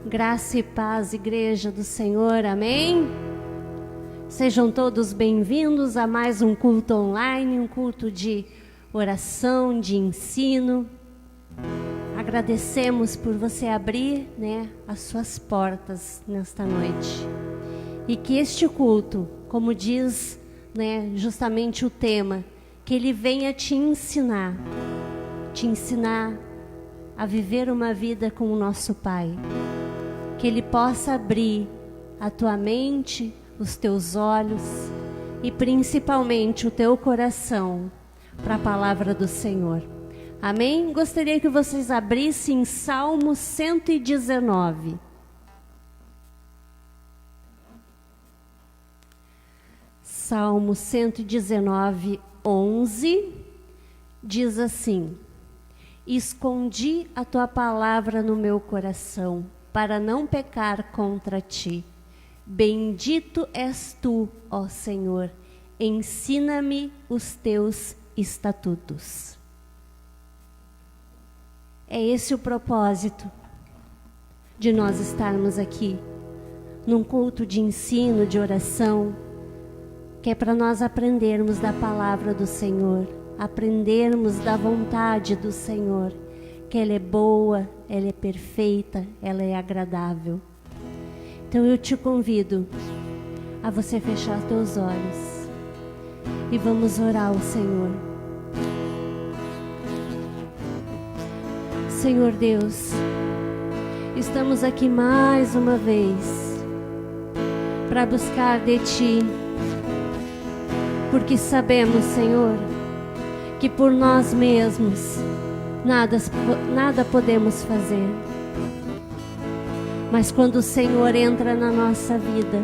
Graça e paz, Igreja do Senhor, amém? Sejam todos bem-vindos a mais um culto online, um culto de oração, de ensino. Agradecemos por você abrir, as suas portas nesta noite. E que este culto, como diz, justamente o tema, que ele venha te ensinar a viver uma vida com o nosso Pai. Que Ele possa abrir a tua mente, os teus olhos e principalmente o teu coração para a palavra do Senhor. Amém? Gostaria que vocês abrissem Salmo 119. Salmo 119, 11, diz assim: Escondi a tua palavra no meu coração, para não pecar contra ti. Bendito és tu, ó Senhor, ensina-me os teus estatutos. É esse o propósito de nós estarmos aqui, num culto de ensino, de oração, que é para nós aprendermos da palavra do Senhor, aprendermos da vontade do Senhor, que ela é boa, ela é perfeita, ela é agradável. Então eu te convido a você fechar os teus olhos e vamos orar ao Senhor. Senhor Deus, estamos aqui mais uma vez para buscar de Ti, porque sabemos, Senhor, que por nós mesmos nada podemos fazer. Mas quando o Senhor entra na nossa vida,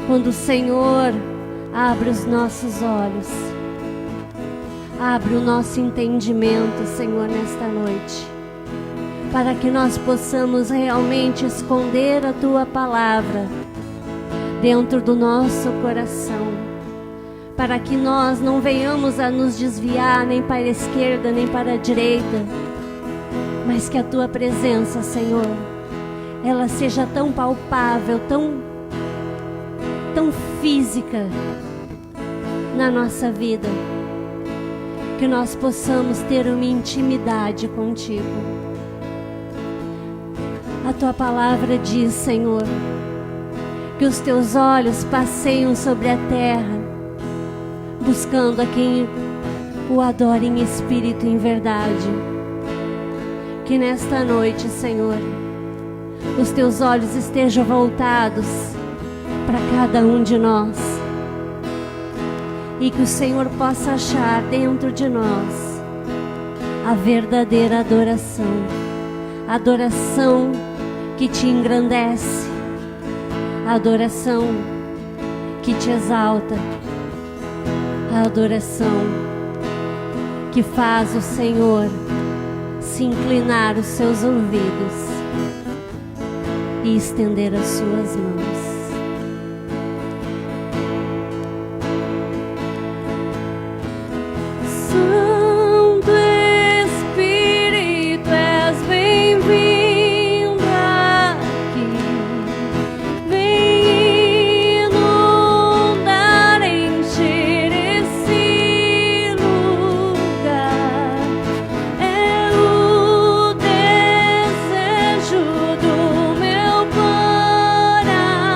quando o Senhor abre os nossos olhos, abre o nosso entendimento, Senhor, nesta noite, para que nós possamos realmente esconder a Tua palavra dentro do nosso coração, para que nós não venhamos a nos desviar nem para a esquerda nem para a direita, mas que a Tua presença, Senhor, ela seja tão palpável, tão física na nossa vida, que nós possamos ter uma intimidade contigo. A Tua palavra diz, Senhor, que os Teus olhos passeiam sobre a terra, buscando a quem o adore em espírito e em verdade. Que nesta noite, Senhor, os Teus olhos estejam voltados para cada um de nós e que o Senhor possa achar dentro de nós a verdadeira adoração, a adoração que Te engrandece, a adoração que Te exalta, a adoração que faz o Senhor se inclinar os seus ouvidos e estender as suas mãos. Santo Espírito, és bem-vindo aqui. Vem inundar, encher esse lugar. É o desejo do meu coração.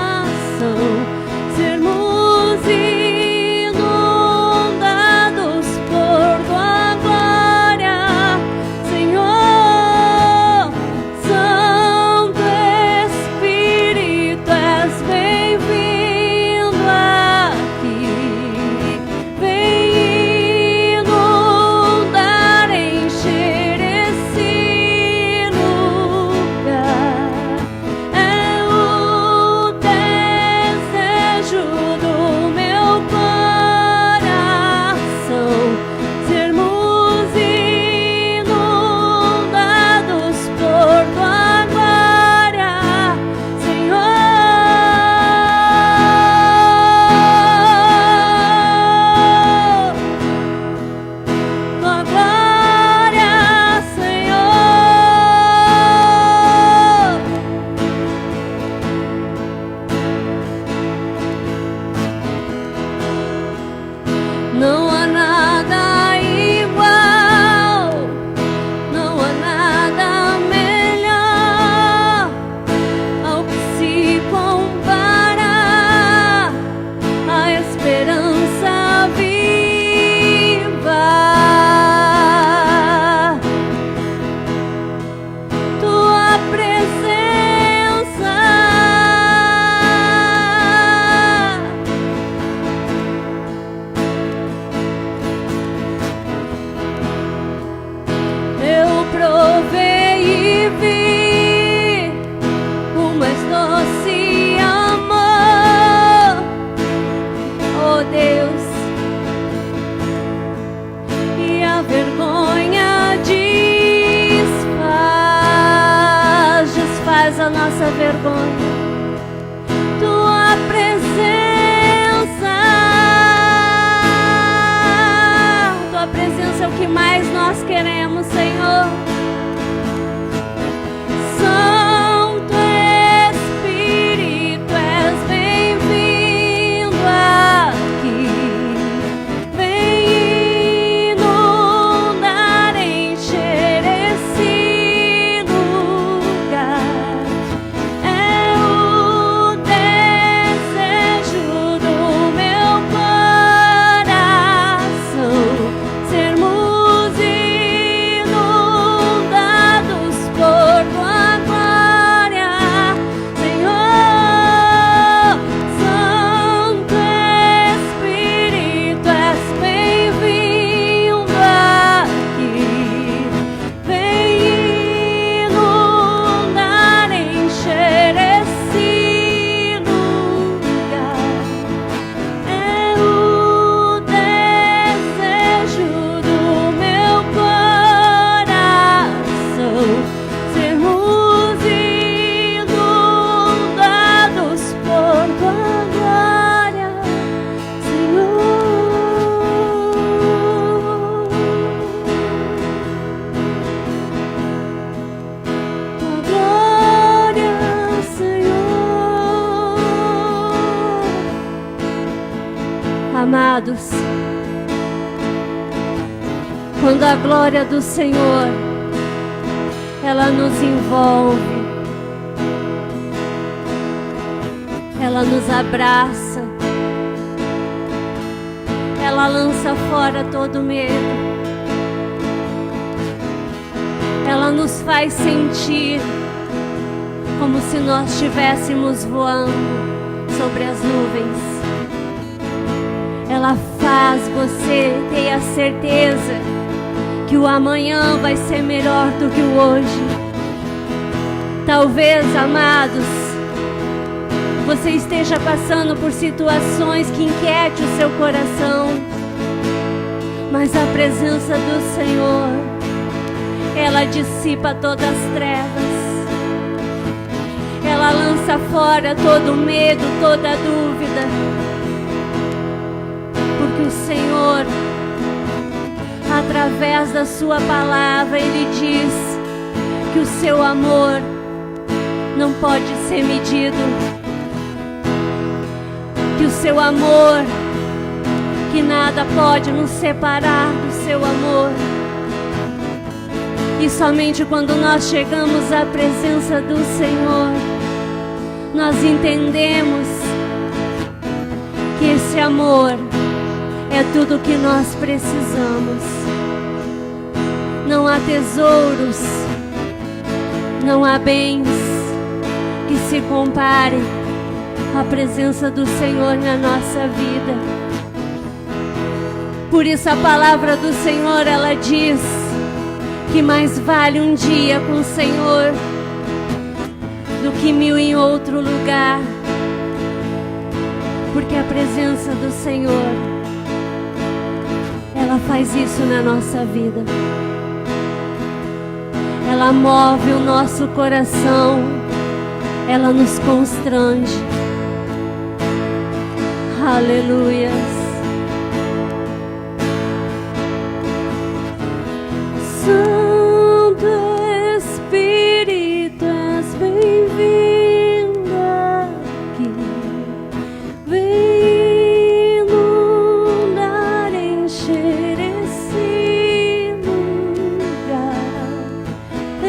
nossa vergonha. Tua presença é o que mais nós queremos, Senhor. Santo Espírito, és bem-vindo aqui. Vem inundar, encher esse lugar. É o desejo do meu coração sermos inundados por tua glória, Senhor. Santo Espírito, és bem-vindo aqui. Vem inundar, encher esse lugar. É o desejo do meu coração sermos inundados por tua glória, Senhor. Tua glória, Senhor. Amados, quando a glória do Senhor, ela nos envolve, ela nos abraça, ela lança fora todo medo, ela nos faz sentir como se nós estivéssemos voando sobre as nuvens. Ela faz você ter a certeza que o amanhã vai ser melhor do que o hoje. Talvez, amados, você esteja passando por situações que inquietem o seu coração, mas a presença do Senhor, ela dissipa todas as trevas. Ela lança fora todo medo, toda dúvida, porque o Senhor, através da sua palavra, Ele diz que o seu amor não pode ser medido, que o seu amor, que nada pode nos separar do seu amor. E somente quando nós chegamos à presença do Senhor, nós entendemos que esse amor é tudo o que nós precisamos. Não há tesouros, não há bens que se comparem à presença do Senhor na nossa vida. Por isso a palavra do Senhor, ela diz que mais vale um dia com o Senhor do que 1000 em outro lugar, porque a presença do Senhor, ela faz isso na nossa vida. Ela move o nosso coração, ela nos constrange. Aleluias. Santo Espírito, és bem-vindo aqui. Vem inundar, encher esse lugar. É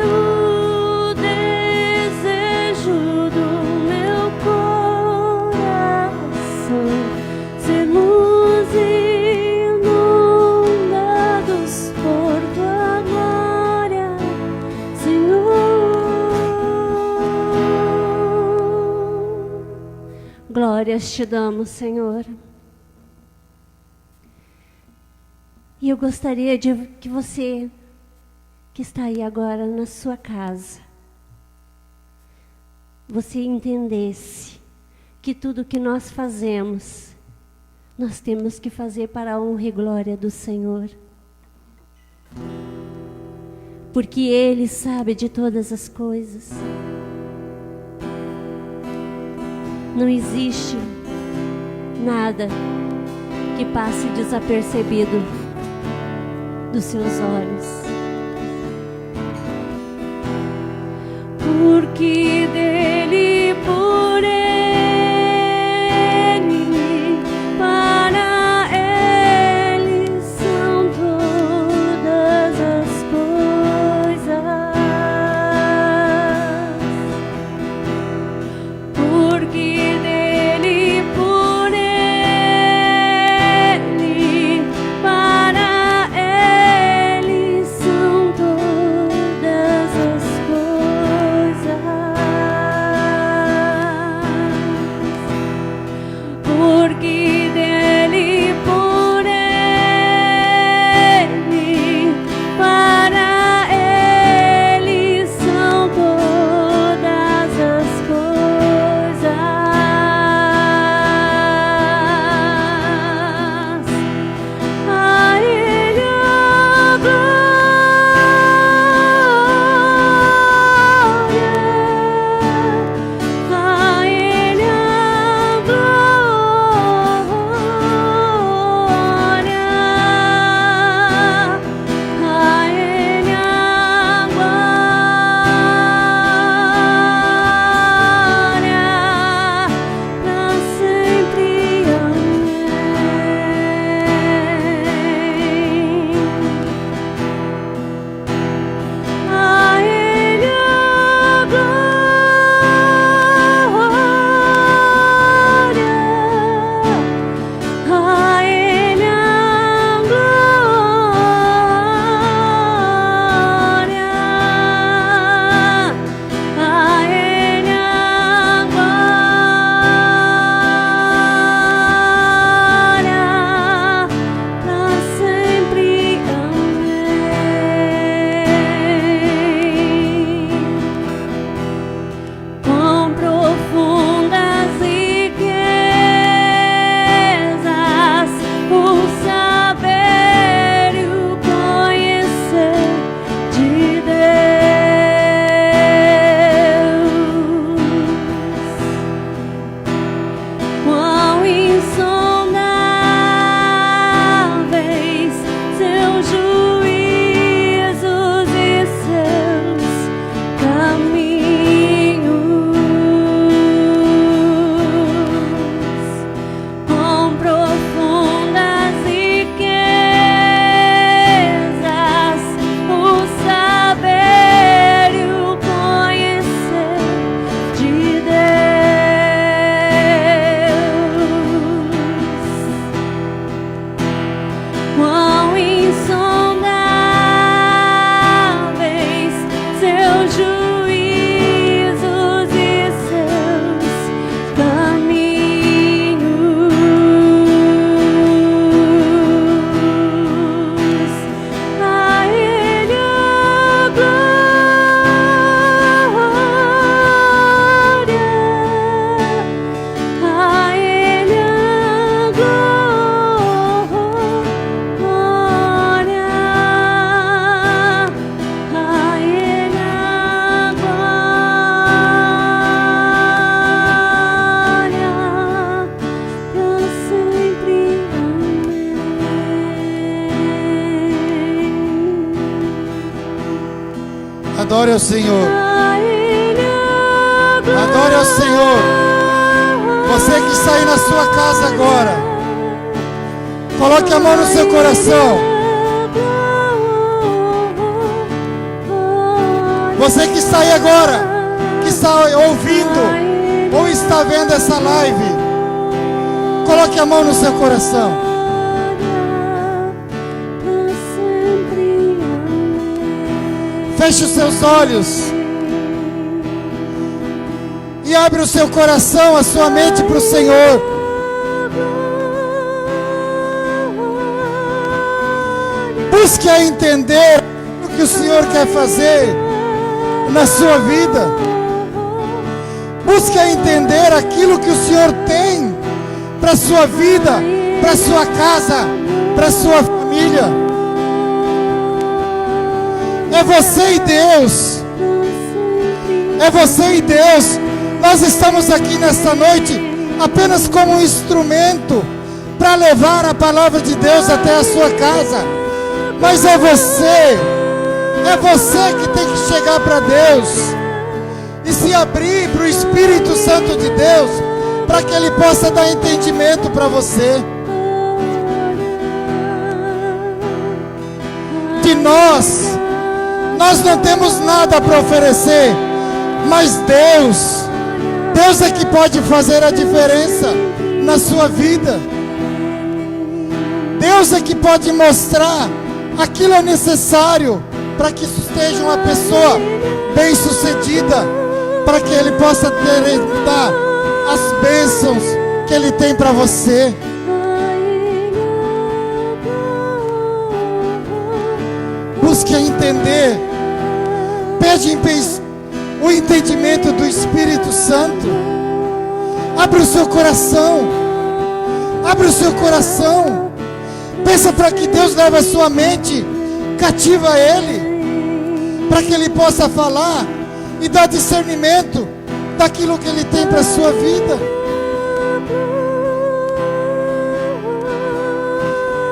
o desejo do meu coração sermos inundados por tua glória, Senhor. Glórias te damos, Senhor. E eu gostaria de que você, que está aí agora na sua casa, você entendesse que tudo que nós fazemos, nós temos que fazer para a honra e glória do Senhor. Porque Ele sabe de todas as coisas. Não existe nada que passe desapercebido dos seus olhos. Porque dele, por ele, para ele são todas as coisas. Porque dele, por ele, para ele são todas as coisas. Porque dele, por ele, para ele são todas as coisas. A ele a glória, a ele a glória, a ele a glória, pra sempre. Amém. A ele a glória, a ele a glória, a ele a glória, pra sempre. Amém. Quão profundas riquezas o saber e o conhecer de Deus. Quão insondáveis seus juízos e seus caminhos. Quão profundas riquezas o saber e o conhecer de Deus. Quão insondáveis seus juízos e seus caminhos. A ele a glória, a ele a glória, a ele a glória, pra sempre. Amém. Adore ao Senhor. A ele a Adore ao Senhor. Você que está aí na sua casa agora, coloque a mão no seu coração. Você que está aí agora, que está ouvindo ou está vendo essa live, coloque a mão no seu coração. Feche os seus olhos e abre o seu coração, a sua mente para o Senhor. Busque a entender o que o Senhor quer fazer na sua vida. Busque a entender aquilo que o Senhor tem para a sua vida, para a sua casa, para a sua família. É você e Deus. É você e Deus. Nós estamos aqui nesta noite apenas como um instrumento para levar a palavra de Deus até a sua casa. Mas é você que tem que chegar para Deus e se abrir para o Espírito Santo de Deus, para que Ele possa dar entendimento para você. De nós não temos nada para oferecer, mas Deus é que pode fazer a diferença na sua vida. Deus é que pode mostrar aquilo é necessário para que seja uma pessoa bem-sucedida, para que Ele possa dar as bênçãos que Ele tem para você. Busque entender, pede o entendimento do Espírito Santo. Abre o seu coração, pensa para que Deus leve a sua mente cativa a Ele, para que Ele possa falar e dar discernimento daquilo que Ele tem para a sua vida.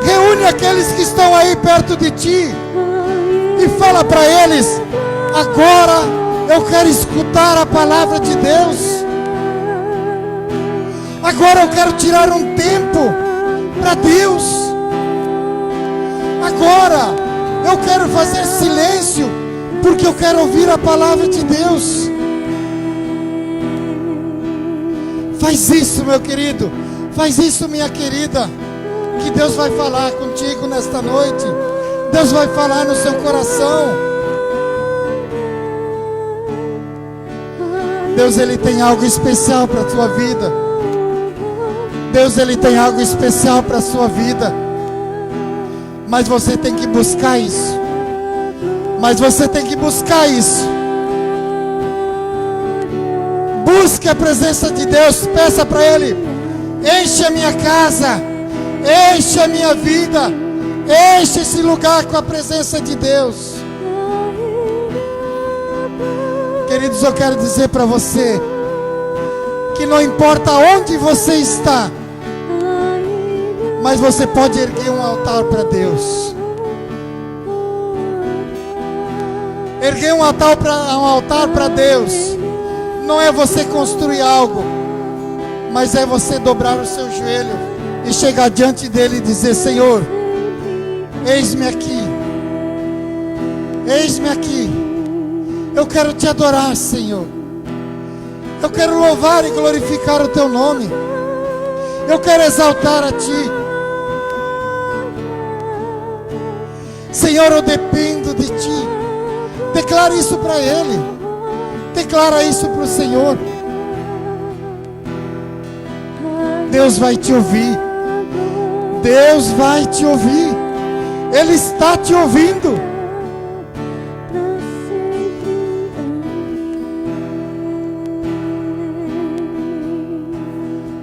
Reúne aqueles que estão aí perto de ti e fala para eles: agora eu quero escutar a palavra de Deus. Agora eu quero tirar um tempo para Deus. Agora eu quero fazer silêncio, porque eu quero ouvir a palavra de Deus. Faz isso, meu querido. Faz isso, minha querida. Que Deus vai falar contigo nesta noite. Deus vai falar no seu coração. Deus, Ele tem algo especial para a tua vida. Deus, Ele tem algo especial para a sua vida. Mas você tem que buscar isso. Busque a presença de Deus. Peça para Ele: enche a minha casa, enche a minha vida, enche esse lugar com a presença de Deus. Queridos, eu quero dizer para você que não importa onde você está, mas você pode erguer um altar para Deus. Erguer um altar para Deus não é você construir algo, mas é você dobrar o seu joelho e chegar diante dele e dizer: Senhor, eis-me aqui, eu quero te adorar, Senhor. Eu quero louvar e glorificar o teu nome. Eu quero exaltar a ti. Senhor, eu dependo de ti. Declara isso para Ele. Declara isso para o Senhor. Deus vai te ouvir. Deus vai te ouvir. Ele está te ouvindo.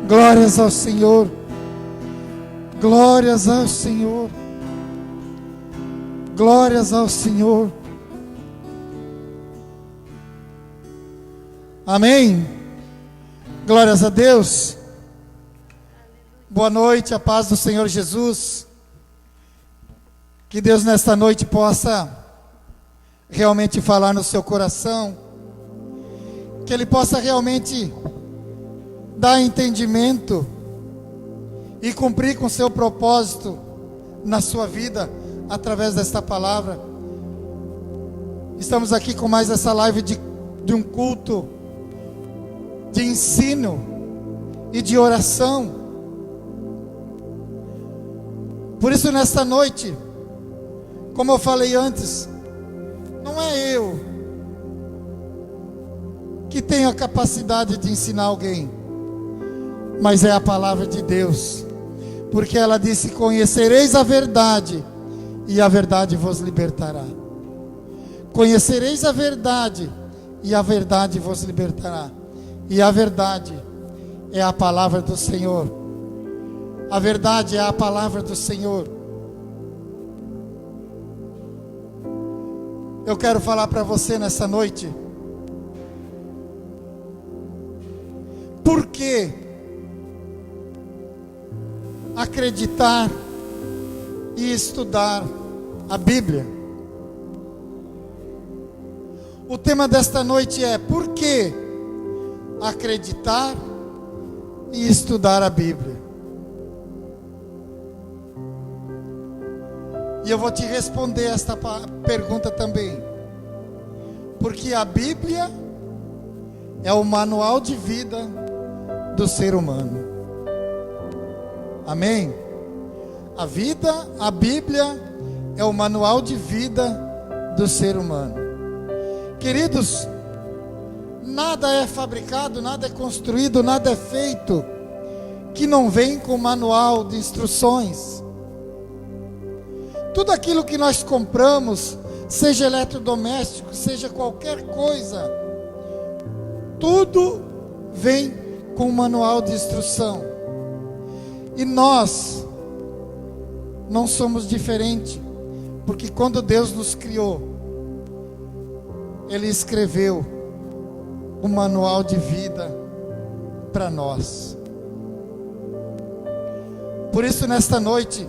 Glórias ao Senhor. Glórias ao Senhor. Glórias ao Senhor. Amém. Glórias a Deus. Boa noite, a paz do Senhor Jesus. Que Deus nesta noite possa realmente falar no seu coração. Que Ele possa realmente dar entendimento e cumprir com seu propósito na sua vida através desta palavra. Estamos aqui com mais essa live de um culto de ensino e de oração. Por isso nesta noite, como eu falei antes, não é eu que tenho a capacidade de ensinar alguém, mas é a palavra de Deus, porque ela disse: conhecereis a verdade e a verdade vos libertará. Conhecereis a verdade e a verdade vos libertará. E a verdade é a palavra do Senhor. A verdade é a palavra do Senhor. Eu quero falar para você nessa noite que acreditar e estudar a Bíblia? O tema desta noite é: por que acreditar e estudar a Bíblia? E eu vou te responder esta pergunta também. Porque a Bíblia é o manual de vida do ser humano. Amém? A Bíblia é o manual de vida do ser humano. Queridos, nada é fabricado, nada é construído, nada é feito que não vem com manual de instruções. Tudo aquilo que nós compramos, seja eletrodoméstico, seja qualquer coisa, tudo vem com um manual de instrução. E nós não somos diferentes, porque quando Deus nos criou, Ele escreveu um manual de vida para nós. Por isso, nesta noite,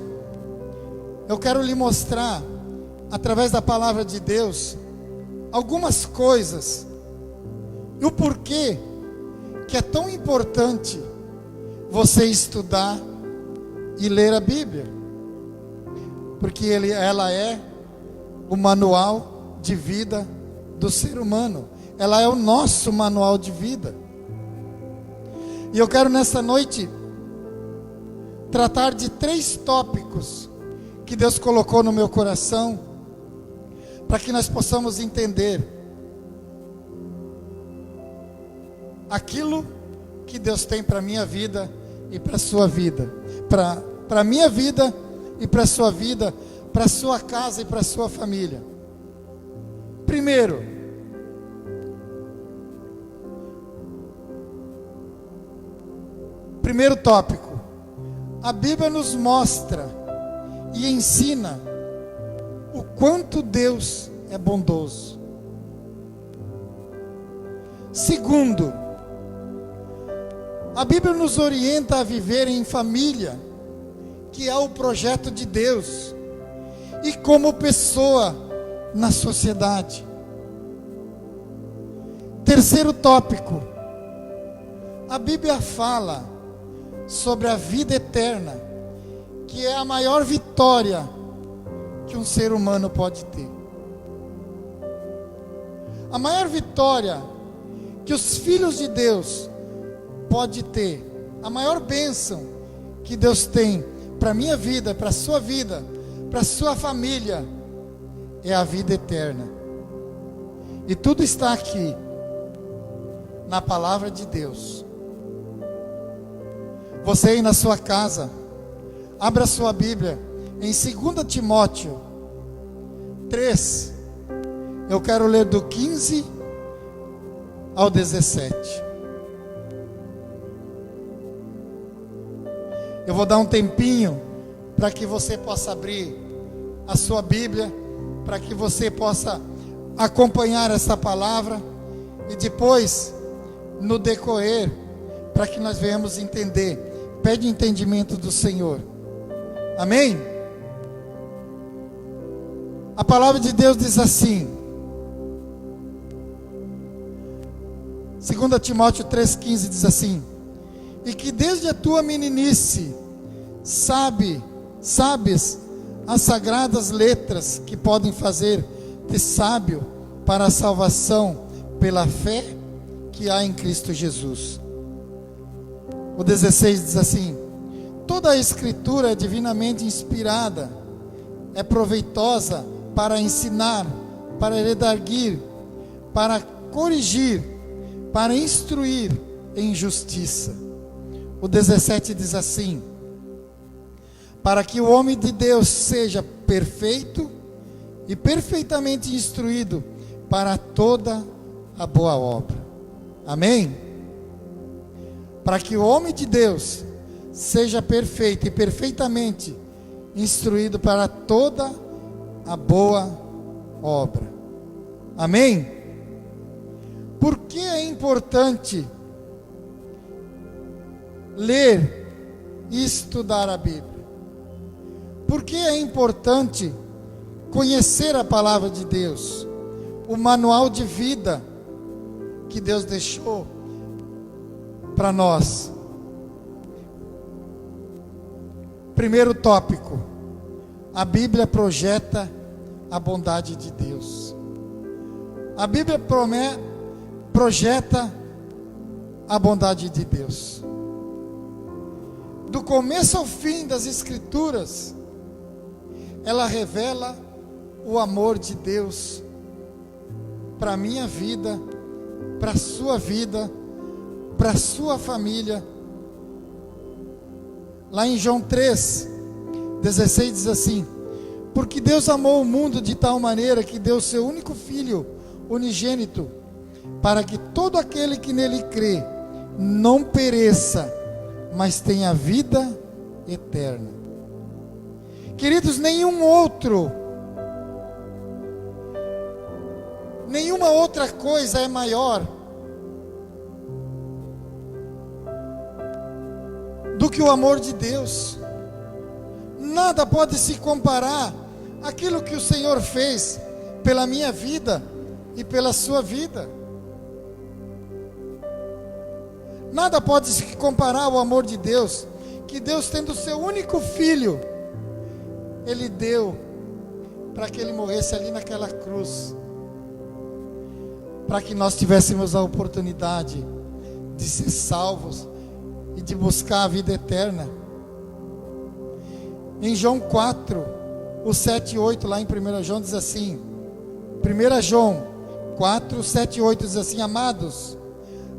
eu quero lhe mostrar, através da palavra de Deus, algumas coisas e o porquê que é tão importante você estudar e ler a Bíblia, porque ela é o manual de vida do ser humano, ela é o nosso manual de vida. E eu quero nessa noite tratar de 3 tópicos que Deus colocou no meu coração, para que nós possamos entender aquilo que Deus tem para a minha vida e para a sua vida, para a minha vida e para a sua vida, para a sua casa e para a sua família. Primeiro tópico: a Bíblia nos mostra e ensina o quanto Deus é bondoso. Segundo, a Bíblia nos orienta a viver em família, que é o projeto de Deus, e como pessoa na sociedade. Terceiro tópico: a Bíblia fala sobre a vida eterna, que é a maior vitória que um ser humano pode ter. A maior vitória que os filhos de Deus podem ter, a maior bênção que Deus tem para a minha vida, para a sua vida, para a sua família, é a vida eterna. E tudo está aqui na palavra de Deus. Você aí na sua casa, abra sua Bíblia em 2 Timóteo 3. Eu quero ler do 15 ao 17. Eu vou dar um tempinho para que você possa abrir a sua Bíblia, para que você possa acompanhar essa palavra, e depois, no decorrer, para que nós venhamos entender. Pede entendimento do Senhor. Amém? A palavra de Deus diz assim, 2 Timóteo 3,15 diz assim: e que desde a tua meninice sabes as sagradas letras que podem fazer-te sábio para a salvação pela fé que há em Cristo Jesus. O 16 diz assim: toda a escritura é divinamente inspirada, é proveitosa para ensinar, para redarguir, para corrigir, para instruir em justiça. O 17 diz assim: para que o homem de Deus seja perfeito e perfeitamente instruído para toda a boa obra. Amém? Para que o homem de Deus seja perfeito e perfeitamente instruído para toda a boa obra. Amém? Por que é importante ler e estudar a Bíblia? Por que é importante conhecer a palavra de Deus, o manual de vida que Deus deixou para nós? Primeiro tópico: a Bíblia projeta a bondade de Deus. A Bíblia projeta a bondade de Deus. Do começo ao fim das Escrituras, ela revela o amor de Deus para a minha vida, para a sua vida, para a sua família. Lá em João 3:16 diz assim: porque Deus amou o mundo de tal maneira que deu seu único Filho unigênito, para que todo aquele que nele crê não pereça, mas tenha vida eterna. Queridos, nenhuma outra coisa é maior do que o amor de Deus. Nada pode se comparar àquilo que o Senhor fez pela minha vida e pela sua vida. Nada pode se comparar ao amor de Deus, que Deus, tendo o seu único filho, Ele deu para que Ele morresse ali naquela cruz, para que nós tivéssemos a oportunidade de ser salvos e de buscar a vida eterna. Em João 4, o 7 e 8, lá em 1 João diz assim, 1 João 4, 7 e 8 diz assim: amados,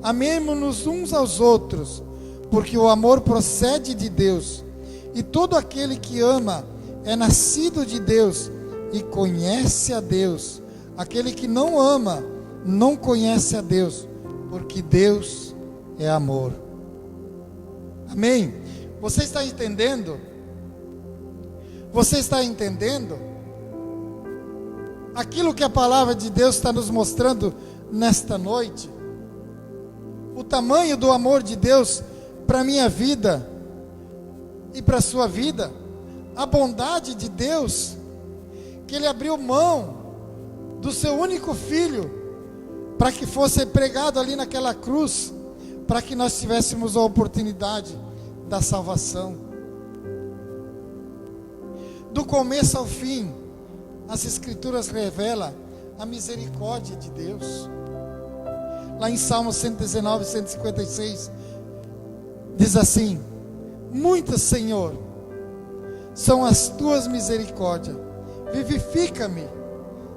amemo-nos uns aos outros, porque o amor procede de Deus, e todo aquele que ama é nascido de Deus e conhece a Deus. Aquele que não ama não conhece a Deus, porque Deus é amor. Amém? Você está entendendo? Você está entendendo aquilo que a palavra de Deus está nos mostrando nesta noite? O tamanho do amor de Deus para a minha vida e para a sua vida, a bondade de Deus, que Ele abriu mão do seu único filho, para que fosse pregado ali naquela cruz, para que nós tivéssemos a oportunidade da salvação. Do começo ao fim, as Escrituras revelam a misericórdia de Deus. Lá em Salmo 119, 156, diz assim: muitas, Senhor, são as tuas misericórdias, vivifica-me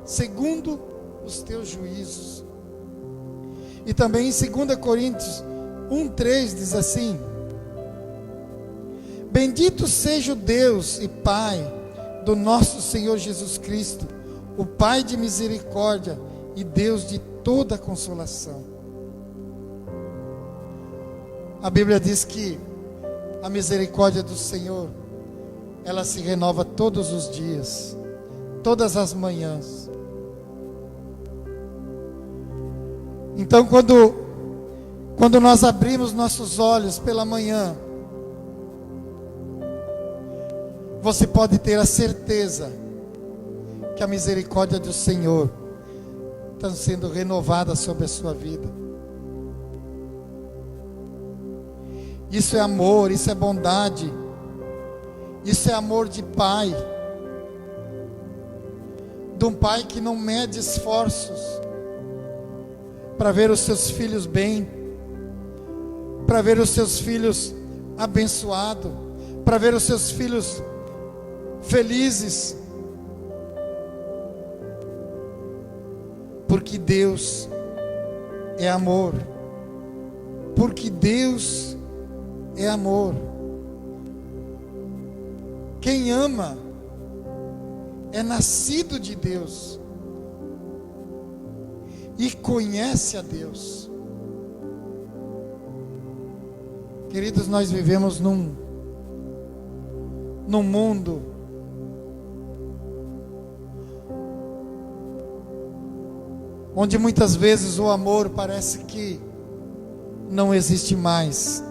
segundo os teus juízos. E também em 2 Coríntios 1:3 diz assim: bendito seja o Deus e Pai do nosso Senhor Jesus Cristo, o Pai de misericórdia e Deus de toda consolação. A Bíblia diz que a misericórdia do Senhor, ela se renova todos os dias, todas as manhãs. Então, quando nós abrimos nossos olhos pela manhã, você pode ter a certeza que a misericórdia do Senhor está sendo renovada sobre a sua vida. Isso é amor, isso é bondade, isso é amor de pai, de um pai que não mede esforços para ver os seus filhos bem, para ver os seus filhos abençoados, para ver os seus filhos felizes, porque Deus é amor, porque Deus é amor. Quem ama é nascido de Deus e conhece a Deus. Queridos, nós vivemos num mundo onde muitas vezes o amor parece que não existe mais.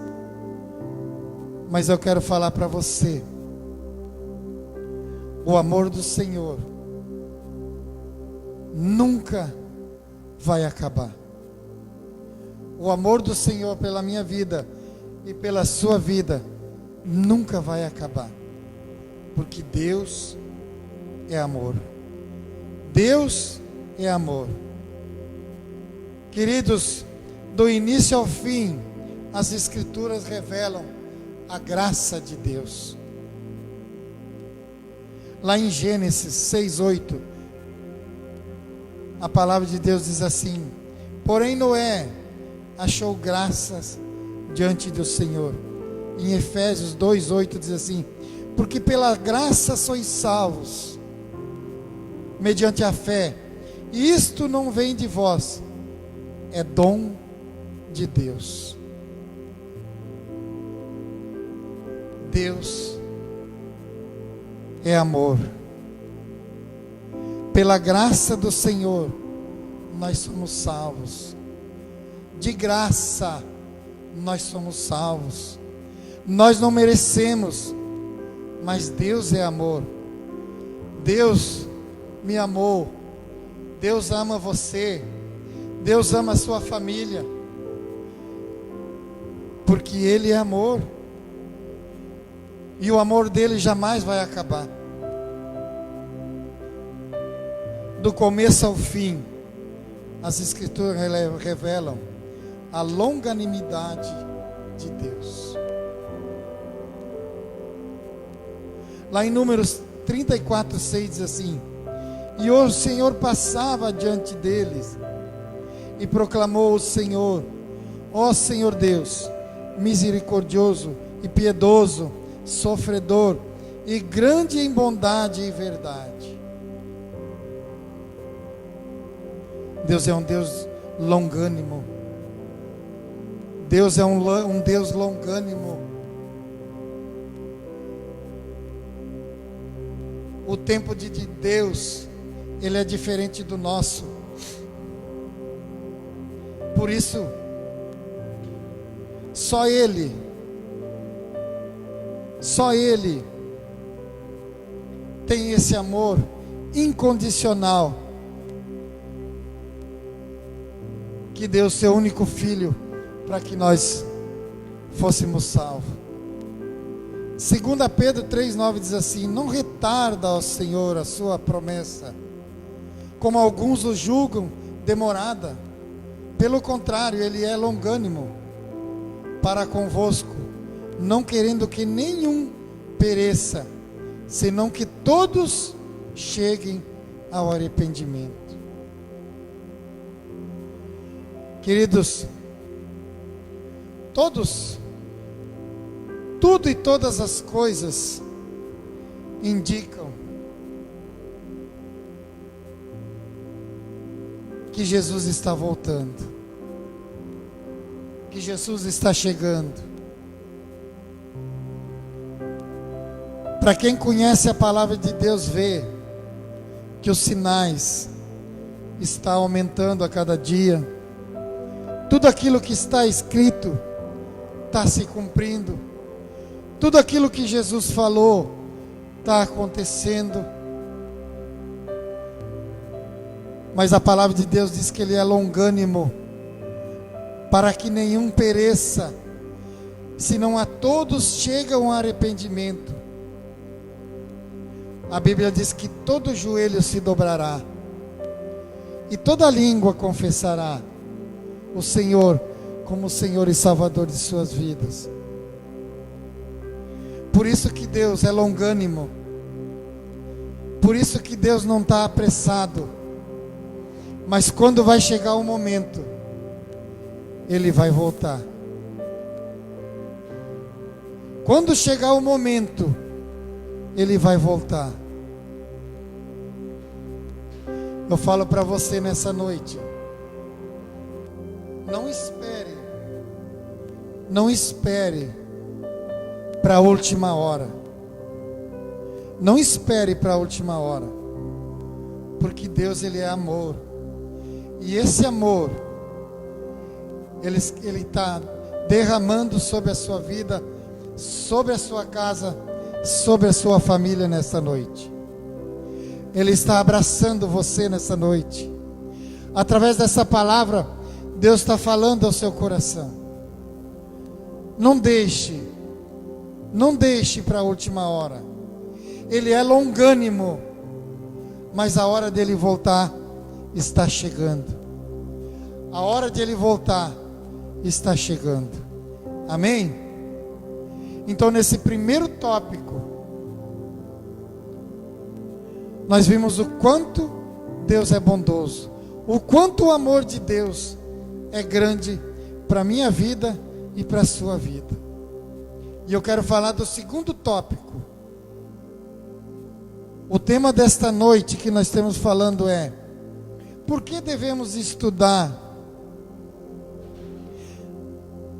Mas eu quero falar para você, o amor do Senhor nunca vai acabar. O amor do Senhor pela minha vida e pela sua vida nunca vai acabar, porque Deus é amor. Deus é amor. Queridos, do início ao fim, as Escrituras revelam a graça de Deus. Lá em Gênesis 6:8, a palavra de Deus diz assim: porém Noé achou graças diante do Senhor. Em Efésios 2:8 diz assim: porque pela graça sois salvos, mediante a fé, e isto não vem de vós, é dom de Deus. Deus é amor. Pela graça do Senhor, nós somos salvos. De graça, nós somos salvos. Nós não merecemos, mas Deus é amor. Deus me amou. Deus ama você. Deus ama a sua família. Porque Ele é amor. E o amor dele jamais vai acabar. Do começo ao fim, as Escrituras revelam a longanimidade de Deus. Lá em Números 34:6 diz assim: e o Senhor passava diante deles e proclamou o Senhor: ó Senhor Deus, misericordioso e piedoso, sofredor e grande em bondade e verdade. Deus é um Deus longânimo. Deus é um Deus longânimo. O tempo de Deus, ele é diferente do nosso. Por isso, só Ele tem esse amor incondicional, que deu seu único filho para que nós fôssemos salvos. 2 Pedro 3:9 diz assim: não retarda, ó Senhor, a sua promessa, como alguns o julgam demorada. Pelo contrário, Ele é longânimo para convosco, não querendo que nenhum pereça, senão que todos cheguem ao arrependimento. Queridos, tudo e todas as coisas indicam que Jesus está voltando, que Jesus está chegando. Para quem conhece a palavra de Deus, vê que os sinais estão aumentando a cada dia. Tudo aquilo que está escrito está se cumprindo. Tudo aquilo que Jesus falou está acontecendo. Mas a palavra de Deus diz que Ele é longânimo, para que nenhum pereça, senão a todos chegam ao arrependimento. A Bíblia diz que todo joelho se dobrará e toda língua confessará o Senhor como Senhor e Salvador de suas vidas. Por isso que Deus é longânimo. Por isso que Deus não está apressado. Mas quando vai chegar o momento, Ele vai voltar. Quando chegar o momento, Ele vai voltar. Eu falo para você nessa noite: não espere para a última hora. Não espere para a última hora, porque Deus, Ele é amor. E esse amor, Ele está derramando sobre a sua vida sobre a sua casa, sobre a sua família nesta noite. Ele está abraçando você nessa noite. Através dessa palavra, Deus está falando ao seu coração. Não deixe para a última hora. Ele é longânimo, mas a hora dele voltar está chegando. A hora de ele voltar está chegando. Amém? Então, nesse primeiro tópico, nós vimos o quanto Deus é bondoso, o quanto o amor de Deus é grande para a minha vida e para a sua vida. E eu quero falar do segundo tópico. O tema desta noite que nós estamos falando é: por que devemos estudar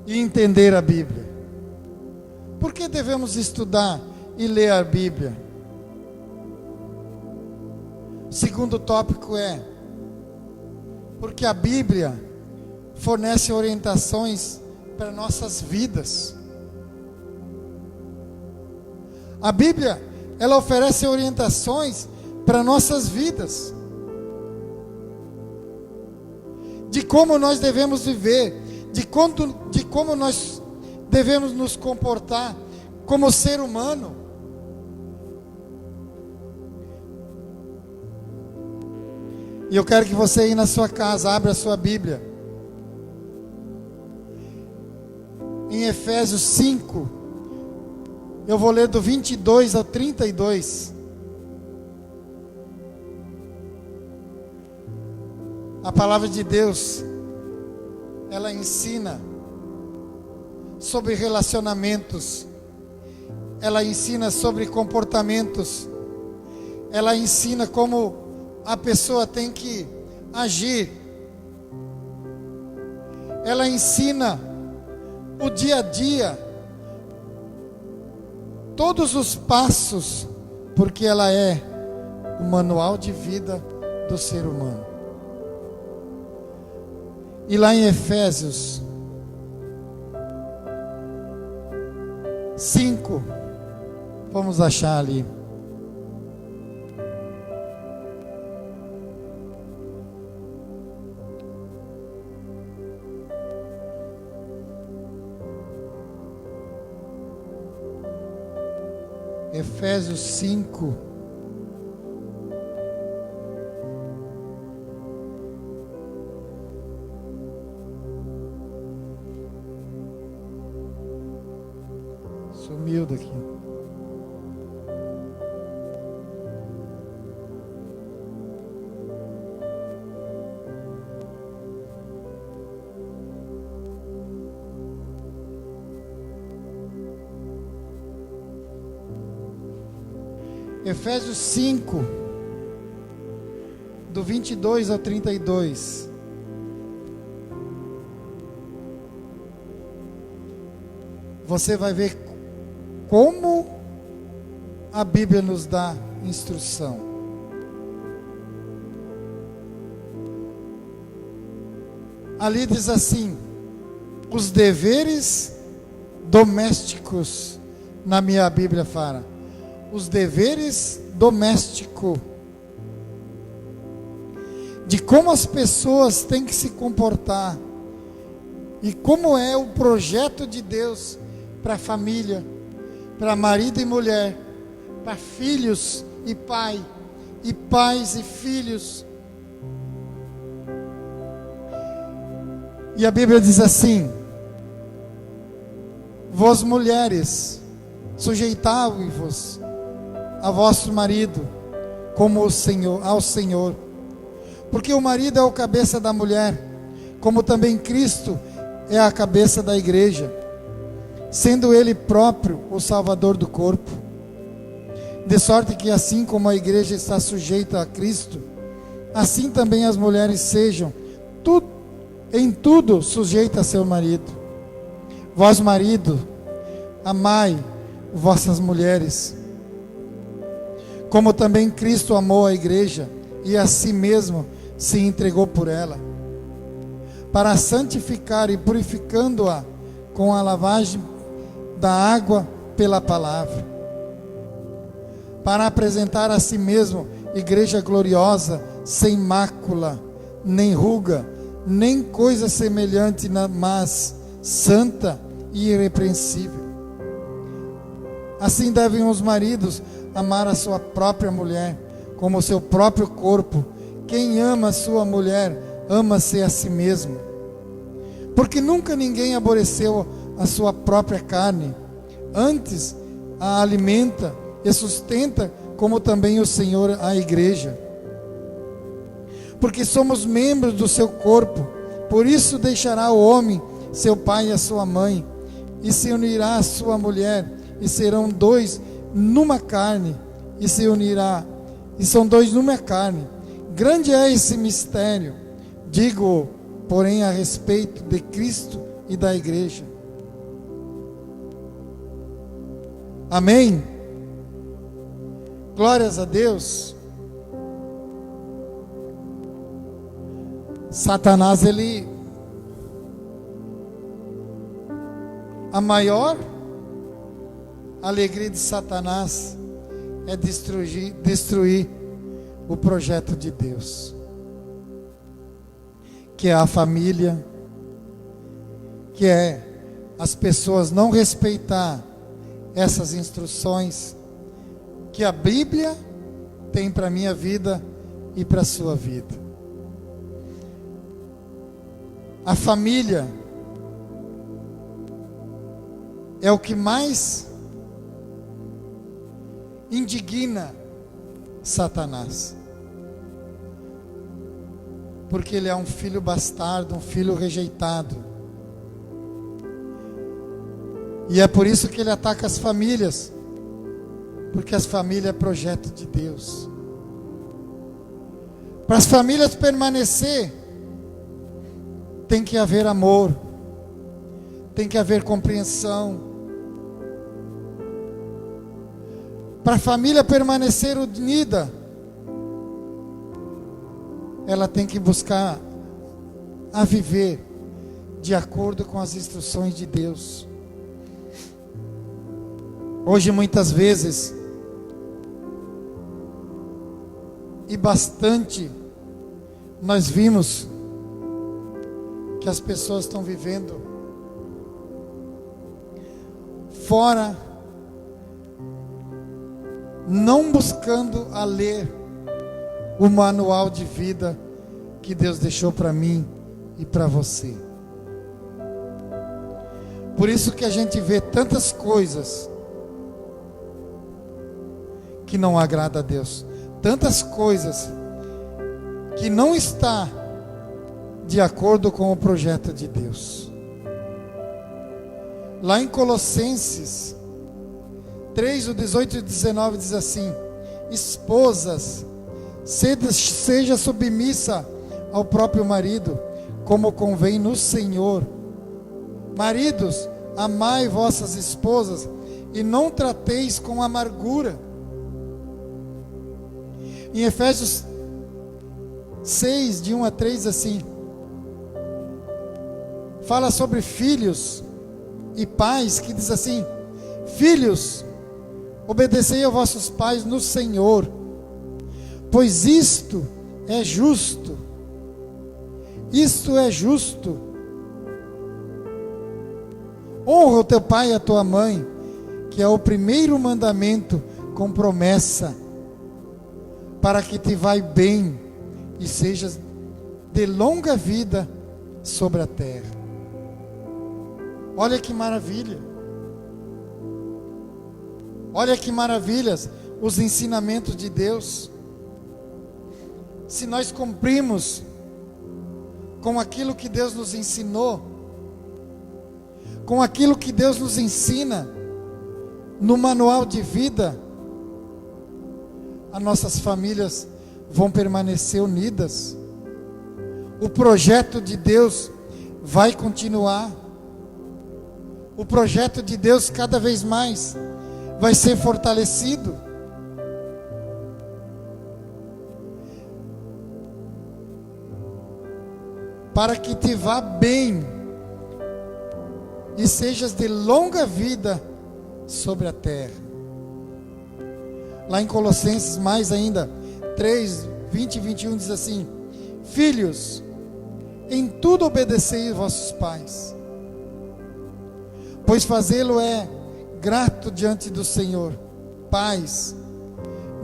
e entender a Bíblia? Por que devemos estudar e ler a Bíblia? O segundo tópico é: porque a Bíblia fornece orientações para nossas vidas. A Bíblia, ela oferece orientações para nossas vidas, de como nós devemos viver, de como nós devemos nos comportar como ser humano. E eu quero que você aí na sua casa abra a sua Bíblia em Efésios 5. Eu vou ler do 22 ao 32. A palavra de Deus, ela ensina sobre relacionamentos, ela ensina sobre comportamentos, ela ensina como a pessoa tem que agir, ela ensina o dia a dia, todos os passos, porque ela é o manual de vida do ser humano. E lá em Efésios 5, vamos achar ali. Efésios 5, sumiu daqui. Efésios 5, do 22 ao 32. Você vai ver como a Bíblia nos dá instrução. Ali diz assim: os deveres domésticos, na minha Bíblia fala, os deveres domésticos, de como as pessoas têm que se comportar, e como é o projeto de Deus para a família, para marido e mulher, para filhos e pai, e pais e filhos. E a Bíblia diz assim: vós mulheres, sujeitai-vos a vosso marido, como ao Senhor, porque o marido é o cabeça da mulher, como também Cristo é a cabeça da igreja, sendo ele próprio o Salvador do corpo. De sorte que assim como a igreja está sujeita a Cristo, assim também as mulheres sejam em tudo sujeitas a seu marido. Vós, marido, amai vossas mulheres, como também Cristo amou a igreja e a si mesmo se entregou por ela, para santificar e purificando-a com a lavagem da água pela palavra, para apresentar a si mesmo igreja gloriosa, sem mácula, nem ruga, nem coisa semelhante, mas santa e irrepreensível. Assim devem os maridos amar a sua própria mulher, como o seu próprio corpo. Quem ama a sua mulher, ama-se a si mesmo. Porque nunca ninguém aborreceu a sua própria carne, antes a alimenta e sustenta, como também o Senhor a igreja. Porque somos membros do seu corpo. Por isso deixará o homem seu pai e a sua mãe, e se unirá à sua mulher, e serão dois numa carne, e são dois numa carne. Grande é esse mistério, digo, porém, a respeito de Cristo e da igreja. Amém? Glórias a Deus. Satanás, a maior alegria de Satanás é destruir o projeto de Deus, que é a família, que é as pessoas não respeitar essas instruções que a Bíblia tem para a minha vida e para a sua vida. A família é o que mais indigna Satanás, porque ele é um filho bastardo, um filho rejeitado, e é por isso que ele ataca as famílias, porque as famílias é projeto de Deus. Para as famílias permanecer, tem que haver amor, tem que haver compreensão. Para a família permanecer unida, ela tem que buscar a viver de acordo com as instruções de Deus. Hoje, muitas vezes, e bastante, nós vimos que as pessoas estão vivendo fora, não buscando a ler o manual de vida que Deus deixou para mim e para você. Por isso que a gente vê tantas coisas que não agrada a Deus, tantas coisas que não está de acordo com o projeto de Deus. Lá em Colossenses 3, o 18 e 19 diz assim: esposas, seja submissa ao próprio marido, como convém no Senhor. Maridos, amai vossas esposas e não trateis com amargura. Em Efésios 6, de 1 a 3, assim, fala sobre filhos e pais, que diz assim: filhos, obedecei aos vossos pais no Senhor, pois isto é justo. Isto é justo. Honra o teu pai e a tua mãe, que é o primeiro mandamento com promessa, para que te vai bem e sejas de longa vida sobre a terra. Olha que maravilha. Olha que maravilhas os ensinamentos de Deus. Se nós cumprimos com aquilo que Deus nos ensinou, com aquilo que Deus nos ensina no manual de vida, as nossas famílias vão permanecer unidas. O projeto de Deus vai continuar. O projeto de Deus cada vez mais vai ser fortalecido. Para que te vá bem e sejas de longa vida sobre a terra. Lá em Colossenses, mais ainda, 3, 20 e 21 diz assim: filhos, em tudo obedecei vossos pais, pois fazê-lo é grato diante do Senhor. Pais,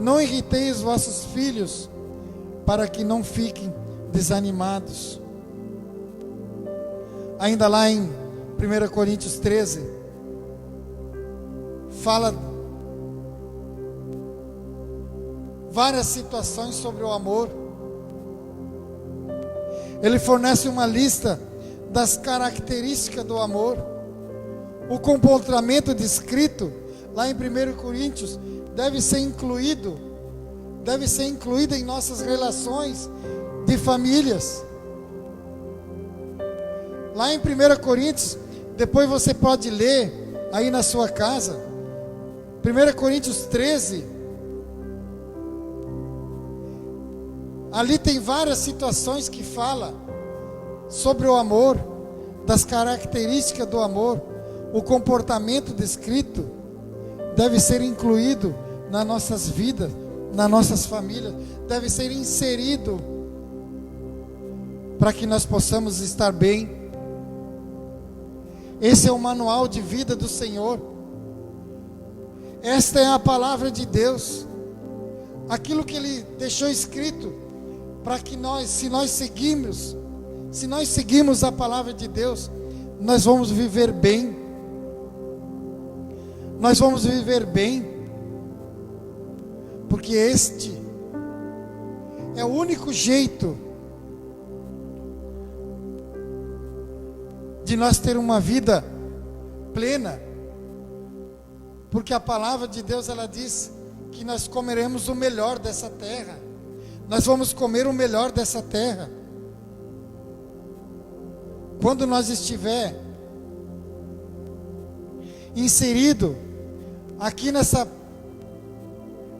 não irriteis os vossos filhos, para que não fiquem desanimados. Ainda lá em 1 Coríntios 13, fala várias situações sobre o amor. Ele fornece uma lista das características do amor. O comportamento descrito lá em 1 Coríntios deve ser incluído em nossas relações de famílias. Lá em 1 Coríntios, depois você pode ler aí na sua casa, 1 Coríntios 13, ali tem várias situações que fala sobre o amor, das características do amor. O comportamento descrito deve ser incluído nas nossas vidas, nas nossas famílias, deve ser inserido para que nós possamos estar bem. Esse é o manual de vida do Senhor. Esta é a palavra de Deus, aquilo que Ele deixou escrito, para que nós, se nós seguimos a palavra de Deus, nós vamos viver bem. Nós vamos viver bem, porque este é o único jeito de nós ter uma vida plena, porque a palavra de Deus, ela diz que nós comeremos o melhor dessa terra. Nós vamos comer o melhor dessa terra quando nós estiver inserido aqui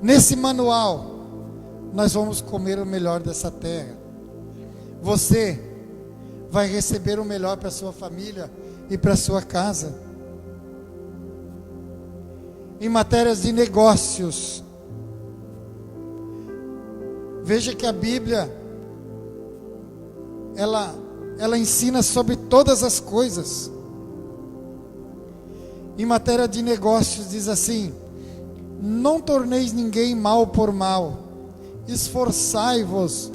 nesse manual. Nós vamos comer o melhor dessa terra. Você vai receber o melhor para sua família e para sua casa. Em matérias de negócios, veja que a Bíblia ela ensina sobre todas as coisas. Em matéria de negócios diz assim: não torneis ninguém mal por mal, esforçai-vos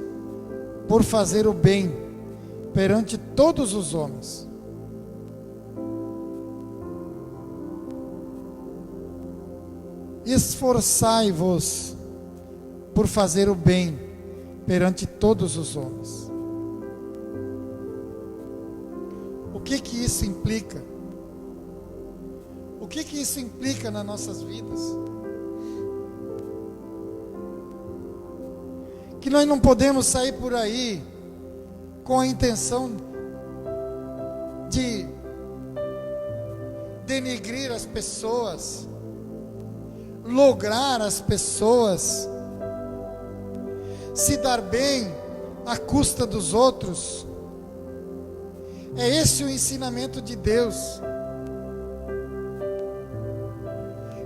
por fazer o bem perante todos os homens. Esforçai-vos por fazer o bem perante todos os homens. O que isso implica? O que isso implica nas nossas vidas? Que nós não podemos sair por aí com a intenção de denegrir as pessoas, lograr as pessoas, se dar bem à custa dos outros. É esse o ensinamento de Deus.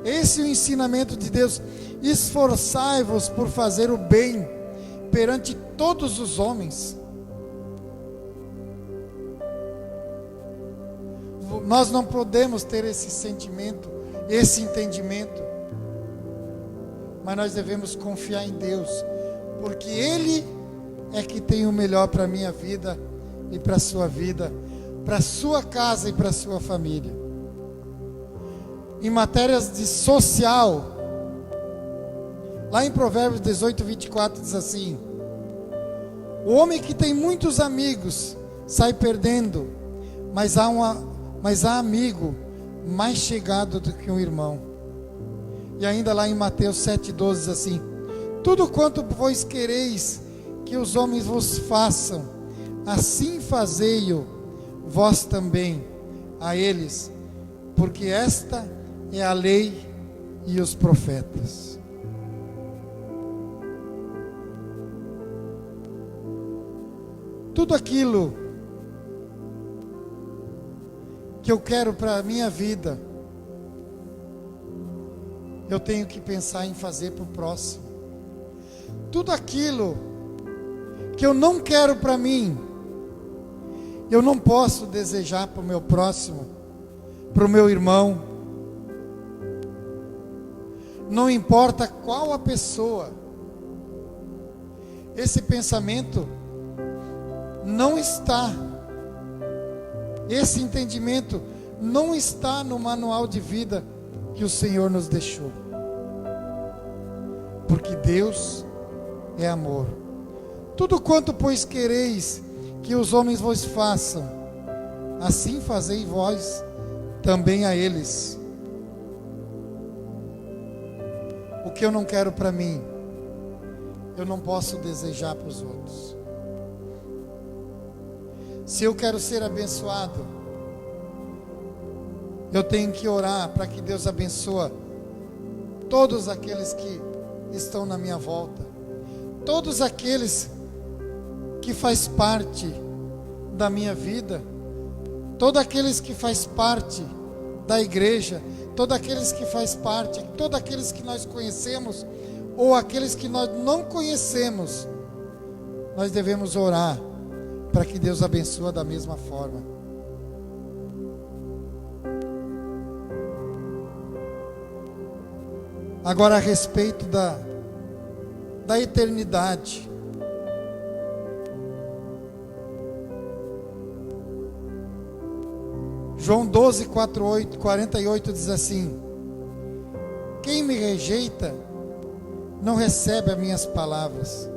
Esse é o ensinamento de Deus. Esforçai-vos por fazer o bem perante todos os homens. Nós não podemos ter esse sentimento, esse entendimento, mas nós devemos confiar em Deus, porque Ele é que tem o melhor para a minha vida e para a sua vida, para a sua casa e para a sua família. Em matérias de social, lá em Provérbios 18, 24 diz assim: o homem que tem muitos amigos sai perdendo, mas há amigo mais chegado do que um irmão. E ainda lá em Mateus 7,12 diz assim: tudo quanto vós quereis que os homens vos façam, assim fazei-o vós também a eles, porque esta é a lei e os profetas. Tudo aquilo que eu quero para a minha vida, eu tenho que pensar em fazer para o próximo. Tudo aquilo que eu não quero para mim, eu não posso desejar para o meu próximo, para o meu irmão. Não importa qual a pessoa, esse pensamento não está, esse entendimento não está no manual de vida que o Senhor nos deixou. Porque Deus é amor. Tudo quanto, pois, quereis que os homens vos façam, assim fazei vós também a eles. O que eu não quero para mim, eu não posso desejar para os outros. Se eu quero ser abençoado, eu tenho que orar para que Deus abençoe todos aqueles que estão na minha volta, todos aqueles que faz parte da minha vida, todos aqueles que faz parte da igreja, todos aqueles que faz parte, todos aqueles que nós conhecemos ou aqueles que nós não conhecemos, nós devemos orar para que Deus abençoe da mesma forma. Agora, a respeito da eternidade. João 12, 48 diz assim: quem me rejeita não recebe as minhas palavras.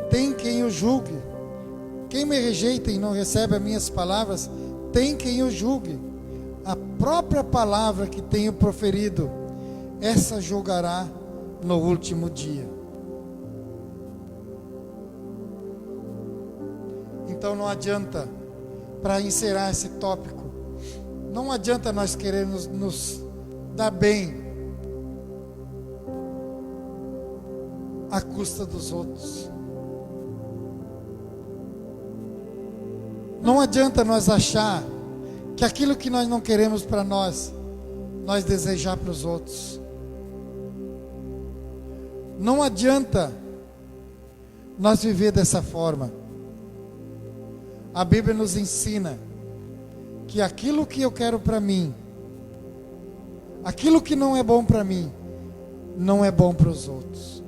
Tem quem o julgue. Quem me rejeita e não recebe as minhas palavras, tem quem o julgue. A própria palavra que tenho proferido, essa julgará no último dia. Então não adianta, para encerrar esse tópico, não adianta nós querermos nos dar bem à custa dos outros. Não adianta nós achar que aquilo que nós não queremos para nós desejar para os outros. Não adianta nós viver dessa forma. A Bíblia nos ensina que aquilo que eu quero para mim, aquilo que não é bom para mim, não é bom para os outros.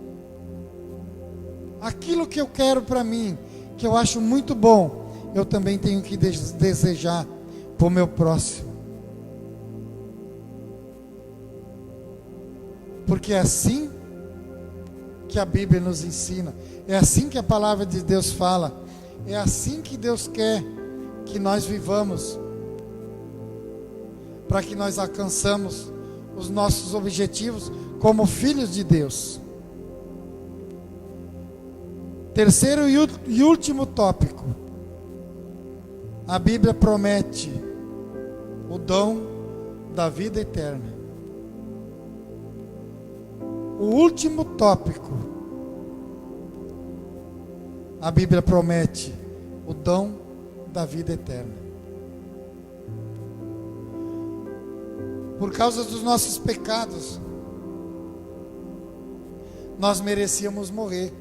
Aquilo que eu quero para mim, que eu acho muito bom, eu também tenho que desejar para o meu próximo. Porque é assim que a Bíblia nos ensina, é assim que a palavra de Deus fala, é assim que Deus quer que nós vivamos, para que nós alcançamos os nossos objetivos como filhos de Deus. Terceiro e último tópico. A Bíblia promete o dom da vida eterna. O último tópico. A Bíblia promete o dom da vida eterna. Por causa dos nossos pecados, nós merecíamos morrer.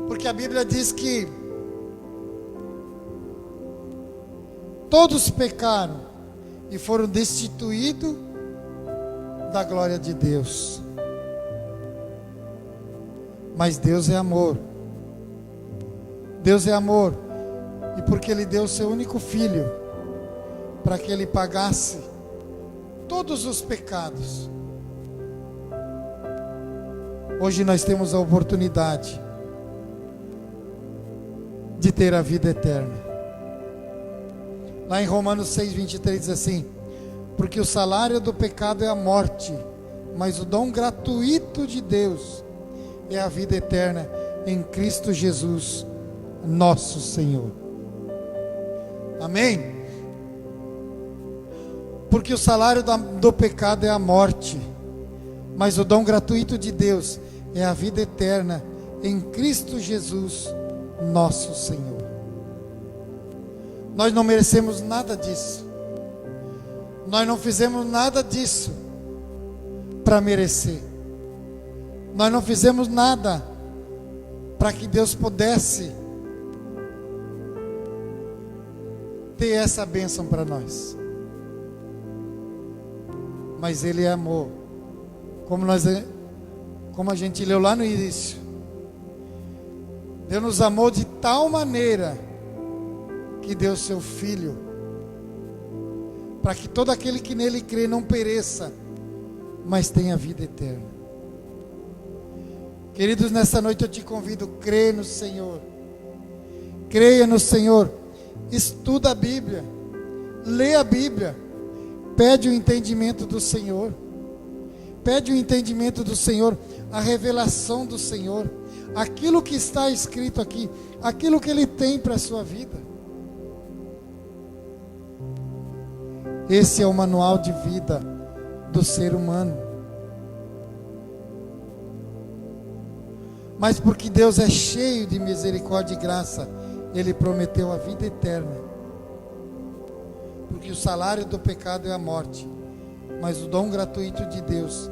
Porque a Bíblia diz que todos pecaram e foram destituídos da glória de Deus. Mas Deus é amor. Deus é amor. E porque Ele deu o seu único filho, para que Ele pagasse todos os pecados, hoje nós temos a oportunidade de ter a vida eterna. Lá em Romanos 6:23 diz assim: porque o salário do pecado é a morte, mas o dom gratuito de Deus é a vida eterna em Cristo Jesus, nosso Senhor. Amém? Porque o salário do pecado é a morte, mas o dom gratuito de Deus é a vida eterna em Cristo Jesus, nosso Senhor. Nós não merecemos nada disso. Nós não fizemos nada disso para merecer. Nós não fizemos nada para que Deus pudesse ter essa bênção para nós. Mas Ele é amor. Como a gente leu lá no início. Deus nos amou de tal maneira que deu seu Filho, para que todo aquele que nele crê não pereça, mas tenha vida eterna. Queridos, nesta noite eu te convido, crê no Senhor. Creia no Senhor. Estuda a Bíblia. Lê a Bíblia. Pede o entendimento do Senhor. Pede o entendimento do Senhor, a revelação do Senhor, aquilo que está escrito aqui, aquilo que Ele tem para a sua vida. Esse é o manual de vida do ser humano. Mas porque Deus é cheio de misericórdia e graça, Ele prometeu a vida eterna. Porque o salário do pecado é a morte, mas o dom gratuito de Deus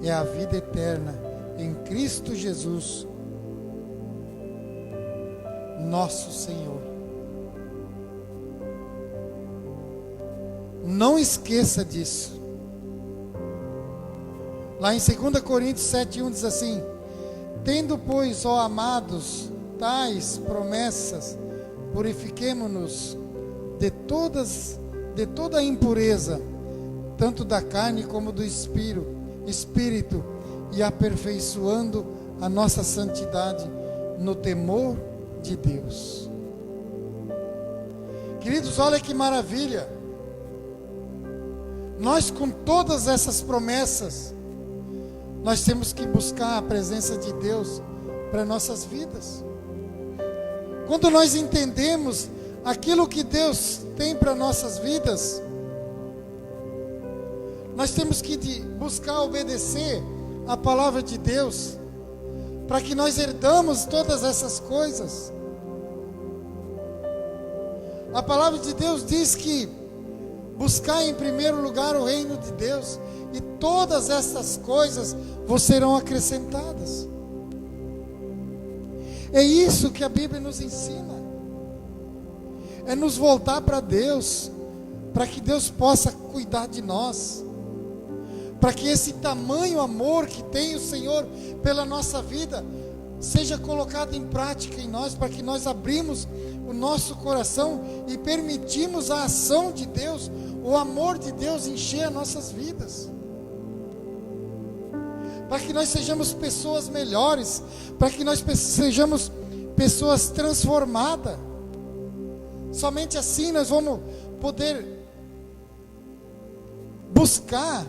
é a vida eterna em Cristo Jesus, nosso Senhor. Não esqueça disso. Lá em 2 Coríntios 7:1 diz assim: tendo, pois, ó amados, tais promessas, purifiquemo-nos de toda a impureza, tanto da carne como do espírito, e aperfeiçoando a nossa santidade no temor de Deus. Queridos, olha que maravilha. Nós, com todas essas promessas, nós temos que buscar a presença de Deus para nossas vidas. Quando nós entendemos aquilo que Deus tem para nossas vidas, nós temos que buscar obedecer a palavra de Deus, para que nós herdamos todas essas coisas. A palavra de Deus diz que buscar em primeiro lugar o reino de Deus, e todas essas coisas vos serão acrescentadas. É isso que a Bíblia nos ensina. É nos voltar para Deus, para que Deus possa cuidar de nós, para que esse tamanho amor que tem o Senhor pela nossa vida seja colocado em prática em nós, para que nós abrimos o nosso coração e permitimos a ação de Deus, o amor de Deus encher as nossas vidas, para que nós sejamos pessoas melhores, para que nós sejamos pessoas transformadas. Somente assim nós vamos poder buscar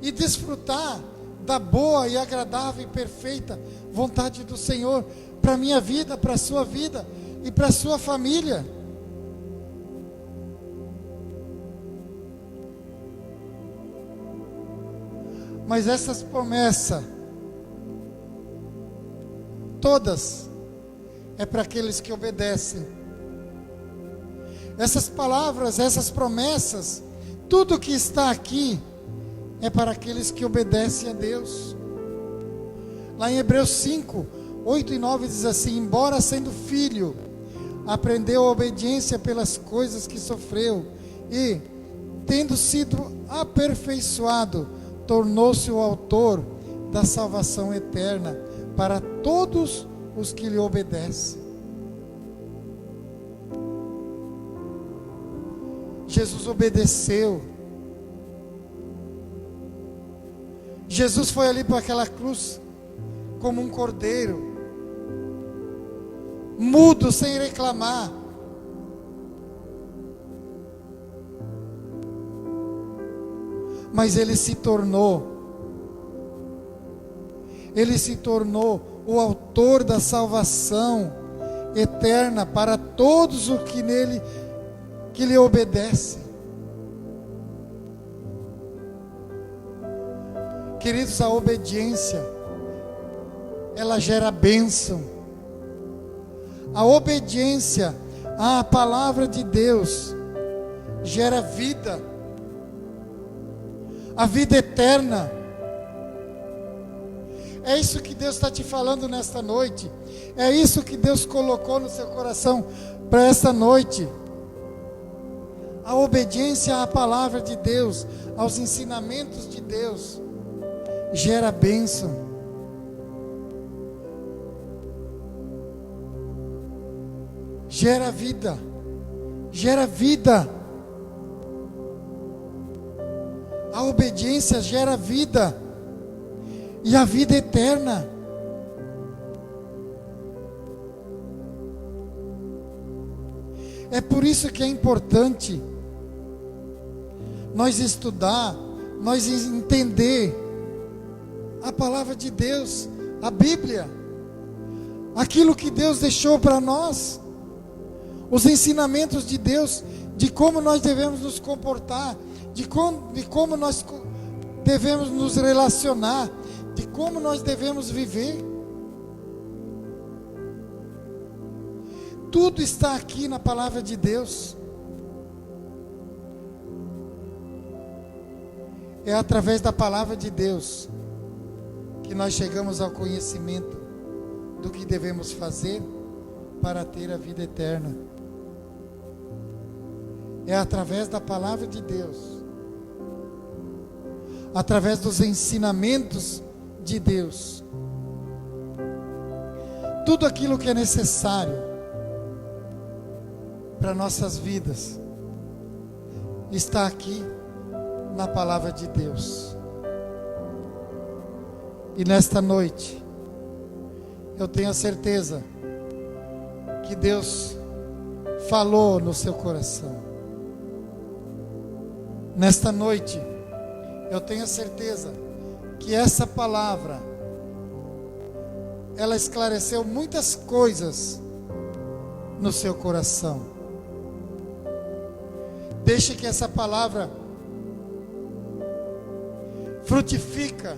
e desfrutar da boa e agradável e perfeita vontade do Senhor para a minha vida, para a sua vida e para a sua família. Mas essas promessas, todas, é para aqueles que obedecem. Essas palavras, essas promessas, tudo que está aqui, é para aqueles que obedecem a Deus. Lá em Hebreus 5, 8 e 9 diz assim: embora sendo filho, aprendeu a obediência pelas coisas que sofreu, e, tendo sido aperfeiçoado, tornou-se o autor da salvação eterna para todos os que lhe obedecem. Jesus obedeceu. Jesus foi ali para aquela cruz como um cordeiro, mudo, sem reclamar. Mas ele se tornou o autor da salvação eterna para todos os que lhe obedecem. Queridos, a obediência, ela gera bênção. A obediência à palavra de Deus gera vida a vida eterna. É isso que Deus está te falando nesta noite. É isso que Deus colocou no seu coração para esta noite. A obediência à palavra de Deus, aos ensinamentos de Deus, gera bênção. Gera vida. Gera vida. A obediência gera vida. E a vida eterna. É por isso que é importante nós estudar, nós entender a palavra de Deus, a Bíblia, aquilo que Deus deixou para nós, os ensinamentos de Deus, de como nós devemos nos comportar, de como nós devemos nos relacionar, de como nós devemos viver. Tudo está aqui na palavra de Deus. É através da palavra de Deus que nós chegamos ao conhecimento do que devemos fazer para ter a vida eterna. É através da palavra de Deus, através dos ensinamentos de Deus. Tudo aquilo que é necessário para nossas vidas está aqui na palavra de Deus. E nesta noite eu tenho a certeza que Deus falou no seu coração. Nesta noite eu tenho a certeza que essa palavra ela esclareceu muitas coisas no seu coração. Deixe que essa palavra frutifica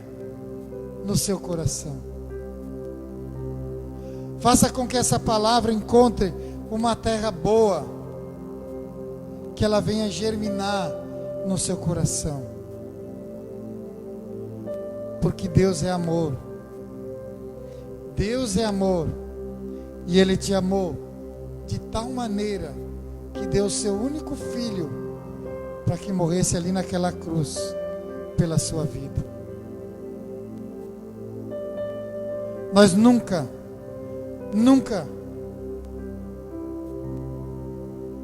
no seu coração. Faça com que essa palavra encontre uma terra boa, que ela venha germinar no seu coração. Porque Deus é amor. Deus é amor. E Ele te amou de tal maneira que deu o seu único filho para que morresse ali naquela cruz pela sua vida. Nós nunca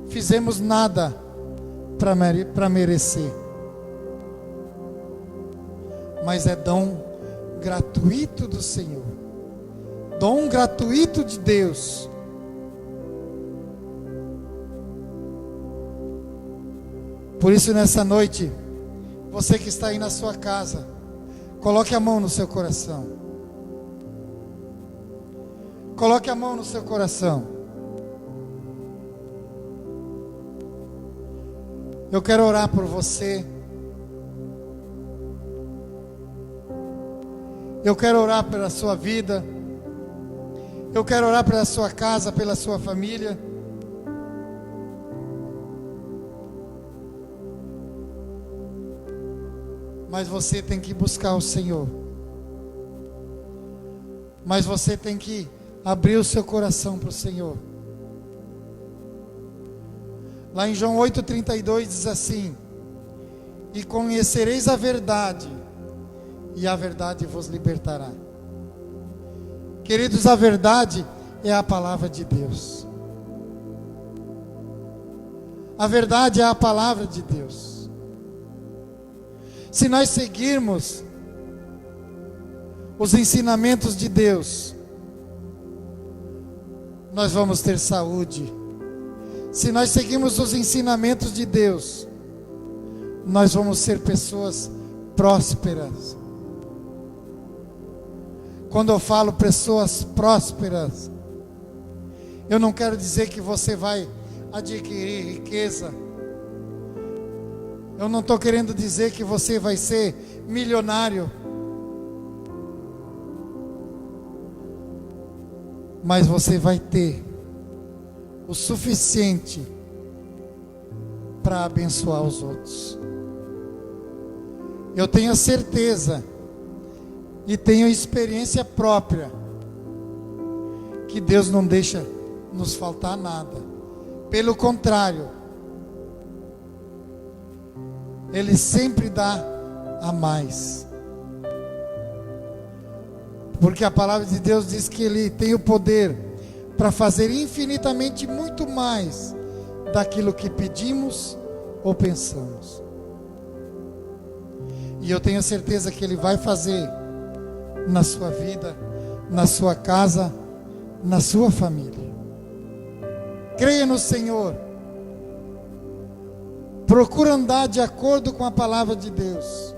fizemos nada para merecer, mas é dom gratuito do Senhor, dom gratuito de Deus. Por isso, nessa noite, você que está aí na sua casa, coloque a mão no seu coração. Coloque a mão no seu coração. Eu quero orar por você. Eu quero orar pela sua vida. Eu quero orar pela sua casa, pela sua família. Mas você tem que buscar o Senhor. Mas você tem que abrir o seu coração para o Senhor. Lá em João 8,32 diz assim: e conhecereis a verdade, e a verdade vos libertará. Queridos, a verdade é a palavra de Deus. A verdade é a palavra de Deus. Se nós seguirmos os ensinamentos de Deus, nós vamos ter saúde. Se nós seguirmos os ensinamentos de Deus, nós vamos ser pessoas prósperas. Quando eu falo pessoas prósperas, eu não quero dizer que você vai adquirir riqueza. Eu não estou querendo dizer que você vai ser milionário. Mas você vai ter o suficiente para abençoar os outros. Eu tenho certeza e tenho experiência própria que Deus não deixa nos faltar nada. Pelo contrário, Ele sempre dá a mais. Porque a palavra de Deus diz que Ele tem o poder para fazer infinitamente muito mais daquilo que pedimos ou pensamos. E eu tenho certeza que Ele vai fazer na sua vida, na sua casa, na sua família. Creia no Senhor. Procura andar de acordo com a palavra de Deus.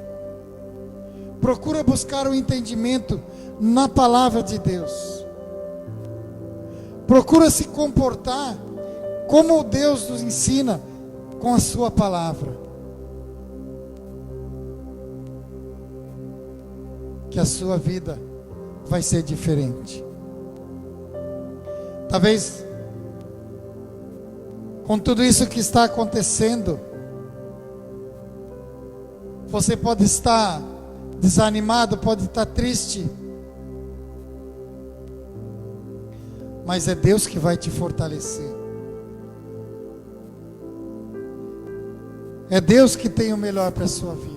Procura buscar o entendimento na palavra de Deus. Procura se comportar como Deus nos ensina com a sua palavra. Que a sua vida vai ser diferente. Talvez com tudo isso que está acontecendo, você pode estar desanimado, pode estar triste, mas é Deus que vai te fortalecer. É Deus que tem o melhor para a sua vida.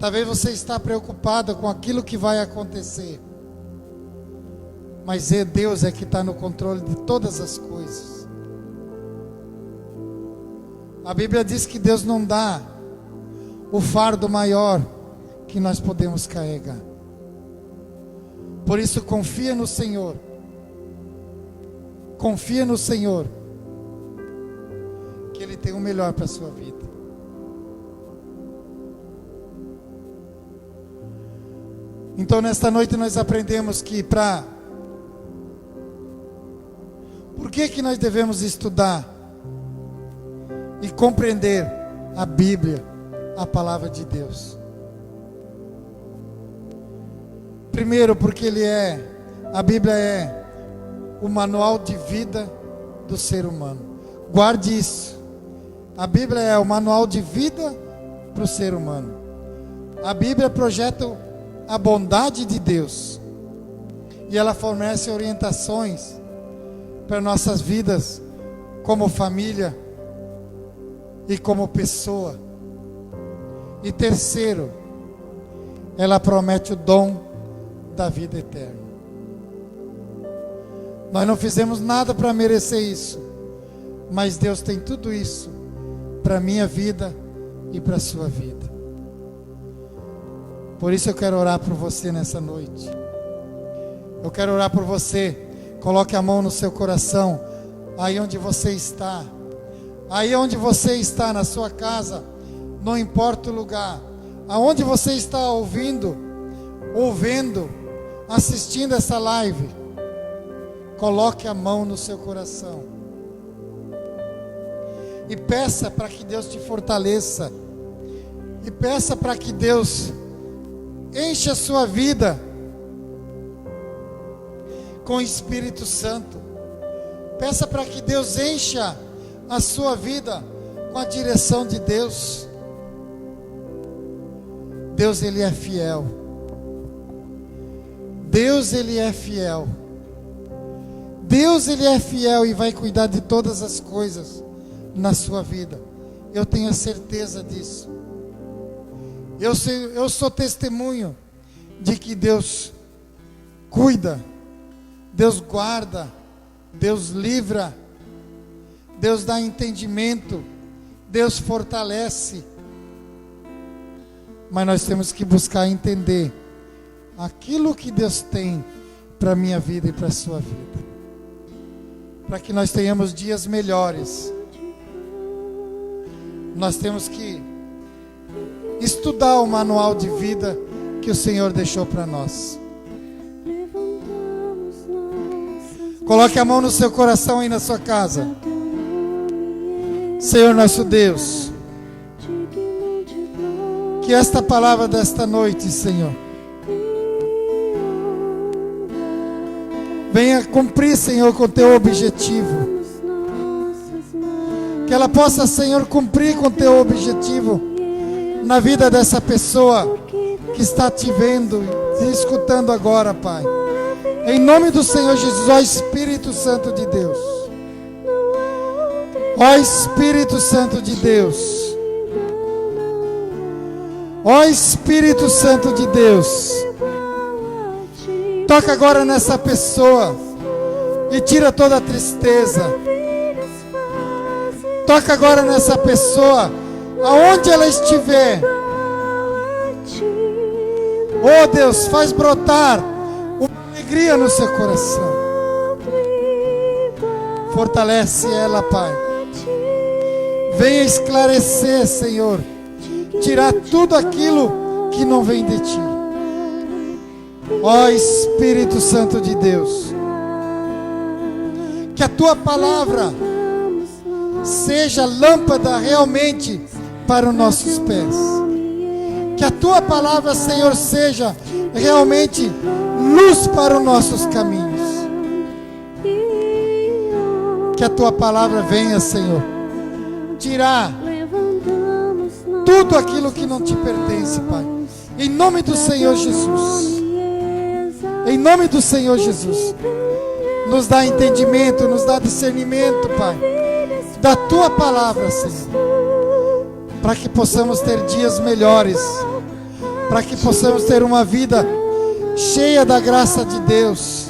Talvez você está preocupado com aquilo que vai acontecer, mas Deus é que está no controle de todas as coisas. A Bíblia diz que Deus não dá o fardo maior que nós podemos carregar. Por isso confia no Senhor. Confia no Senhor, que Ele tem o melhor para a sua vida. Então nesta noite nós aprendemos que por que nós devemos estudar e compreender a Bíblia, a palavra de Deus. Primeiro, porque a Bíblia é o manual de vida do ser humano. Guarde isso. A Bíblia é o manual de vida para o ser humano. A Bíblia projeta a bondade de Deus e ela fornece orientações para nossas vidas como família e como pessoa. E terceiro, ela promete o dom da vida eterna. Nós não fizemos nada para merecer isso, mas Deus tem tudo isso para a minha vida e para a sua vida. Por isso eu quero orar por você nessa noite. Eu quero orar por você. Coloque a mão no seu coração, aí onde você está. Aí onde você está, na sua casa, não importa o lugar, aonde você está ouvindo, assistindo essa live, coloque a mão no seu coração e peça para que Deus te fortaleça, e peça para que Deus encha a sua vida com o Espírito Santo. Peça para que Deus encha a sua vida com a direção de Deus. Deus, Ele é fiel. Deus, Ele é fiel. Deus, Ele é fiel e vai cuidar de todas as coisas na sua vida. Eu tenho a certeza disso. Eu sou testemunho de que Deus cuida, Deus guarda, Deus livra, Deus dá entendimento, Deus fortalece. Mas nós temos que buscar entender aquilo que Deus tem para a minha vida e para a sua vida, para que nós tenhamos dias melhores. Nós temos que estudar o manual de vida que o Senhor deixou para nós. Coloque a mão no seu coração aí na sua casa. Senhor nosso Deus, que esta palavra desta noite, Senhor, venha cumprir, Senhor, com o teu objetivo. Que ela possa, Senhor, cumprir com o teu objetivo na vida dessa pessoa que está te vendo, te escutando agora, Pai. Em nome do Senhor Jesus, ó Espírito Santo de Deus. Ó Espírito Santo de Deus. Ó Espírito Santo de Deus. Toca agora nessa pessoa e tira toda a tristeza. Toca agora nessa pessoa, aonde ela estiver. Oh Deus, faz brotar uma alegria no seu coração. Fortalece ela, Pai. Venha esclarecer, Senhor. Tirar tudo aquilo que não vem de Ti. Ó Espírito Santo de Deus. Que a Tua palavra seja lâmpada realmente para os nossos pés. Que a Tua palavra, Senhor, seja realmente luz para os nossos caminhos. Que a Tua palavra venha, Senhor, tirar tudo aquilo que não te pertence, Pai. Em nome do Senhor Jesus. Em nome do Senhor Jesus. Nos dá entendimento, nos dá discernimento, Pai, da Tua palavra, Senhor, para que possamos ter dias melhores, para que possamos ter uma vida cheia da graça de Deus,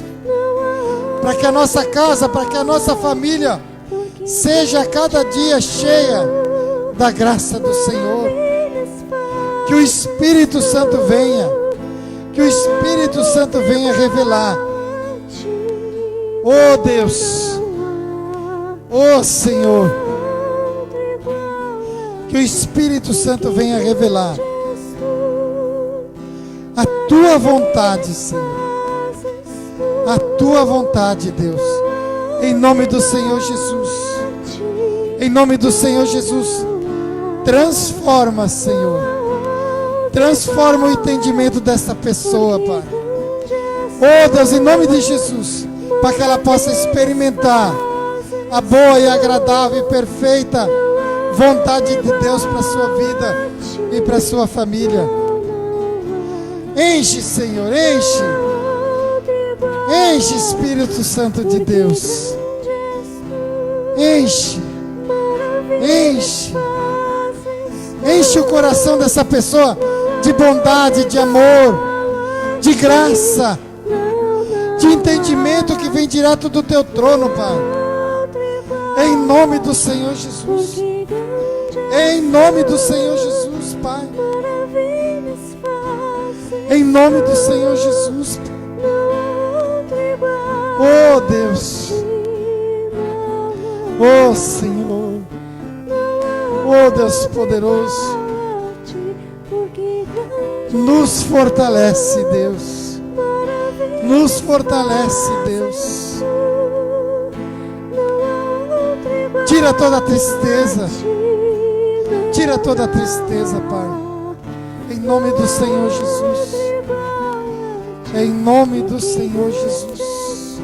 para que a nossa casa, para que a nossa família seja a cada dia cheia da graça do Senhor. Que o Espírito Santo venha, que o Espírito Santo venha revelar. Oh Deus, oh Senhor, que o Espírito Santo venha revelar a Tua vontade, Senhor, a Tua vontade, Deus, em nome do Senhor Jesus, em nome do Senhor Jesus. Transforma, Senhor, transforma o entendimento dessa pessoa, Pai. Oh Deus, em nome de Jesus, para que ela possa experimentar a boa e agradável e perfeita vontade de Deus para a sua vida e para a sua família. Enche, Senhor, enche. Enche, Espírito Santo de Deus. Enche. Enche. Enche o coração dessa pessoa de bondade, de amor, de graça, de entendimento que vem direto do Teu trono, Pai. Em nome do Senhor Jesus. Em nome do Senhor Jesus, Pai. Em nome do Senhor Jesus. Oh Deus. Oh Senhor. Oh Deus poderoso. Nos fortalece, Deus. Nos fortalece, Deus. Tira toda a tristeza. Tira toda a tristeza, Pai. Em nome do Senhor Jesus. Em nome do Senhor Jesus.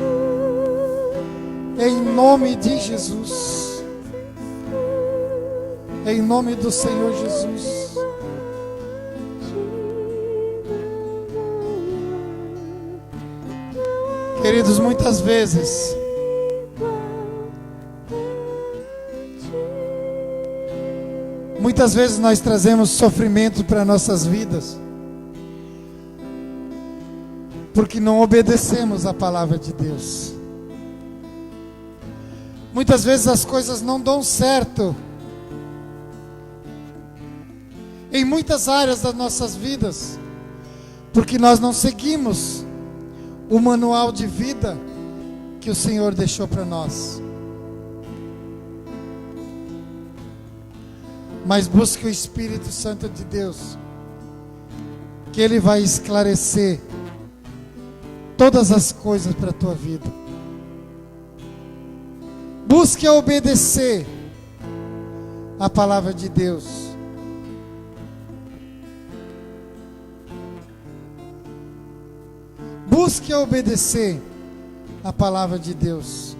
Em nome de Jesus. Em nome do Senhor Jesus. Queridos, muitas vezes nós trazemos sofrimento para nossas vidas porque não obedecemos a palavra de Deus. Muitas vezes as coisas não dão certo em muitas áreas das nossas vidas porque nós não seguimos o manual de vida que o Senhor deixou para nós. Mas busque o Espírito Santo de Deus, que Ele vai esclarecer todas as coisas para a tua vida. Busque obedecer a palavra de Deus. Busque obedecer a palavra de Deus.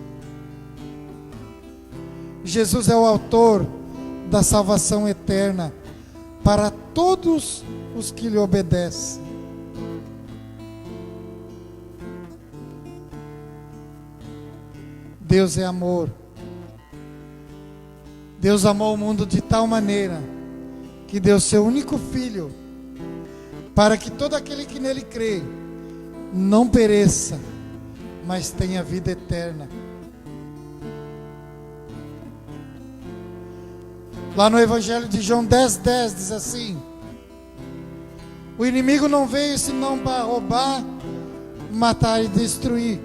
Jesus é o autor da salvação eterna para todos os que lhe obedecem. Deus é amor. Deus amou o mundo de tal maneira que deu seu único filho, para que todo aquele que nele crê não pereça, mas tenha vida eterna. Lá no Evangelho de João 10:10 diz assim: o inimigo não veio senão para roubar, matar e destruir,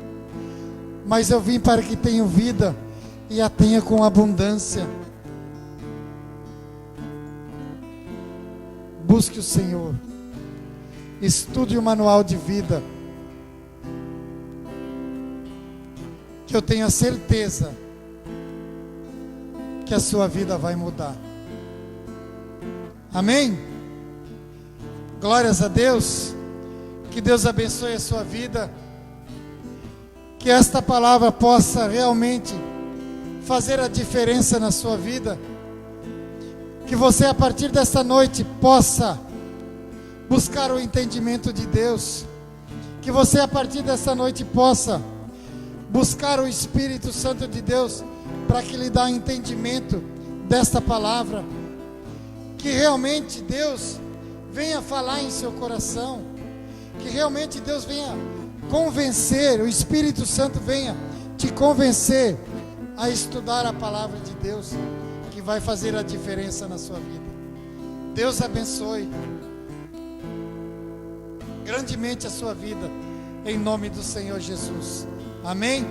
mas eu vim para que tenham vida e a tenha com abundância. Busque o Senhor, estude o manual de vida, que eu tenho a certeza que a sua vida vai mudar. Amém? Glórias a Deus. Que Deus abençoe a sua vida, que esta palavra possa realmente fazer a diferença na sua vida, que você a partir desta noite possa buscar o entendimento de Deus, que você a partir desta noite possa buscar o Espírito Santo de Deus para que lhe dê entendimento desta palavra, que realmente Deus venha falar em seu coração, que realmente Deus venha convencer, o Espírito Santo venha te convencer a estudar a palavra de Deus, que vai fazer a diferença na sua vida. Deus abençoe grandemente a sua vida, em nome do Senhor Jesus. Amém?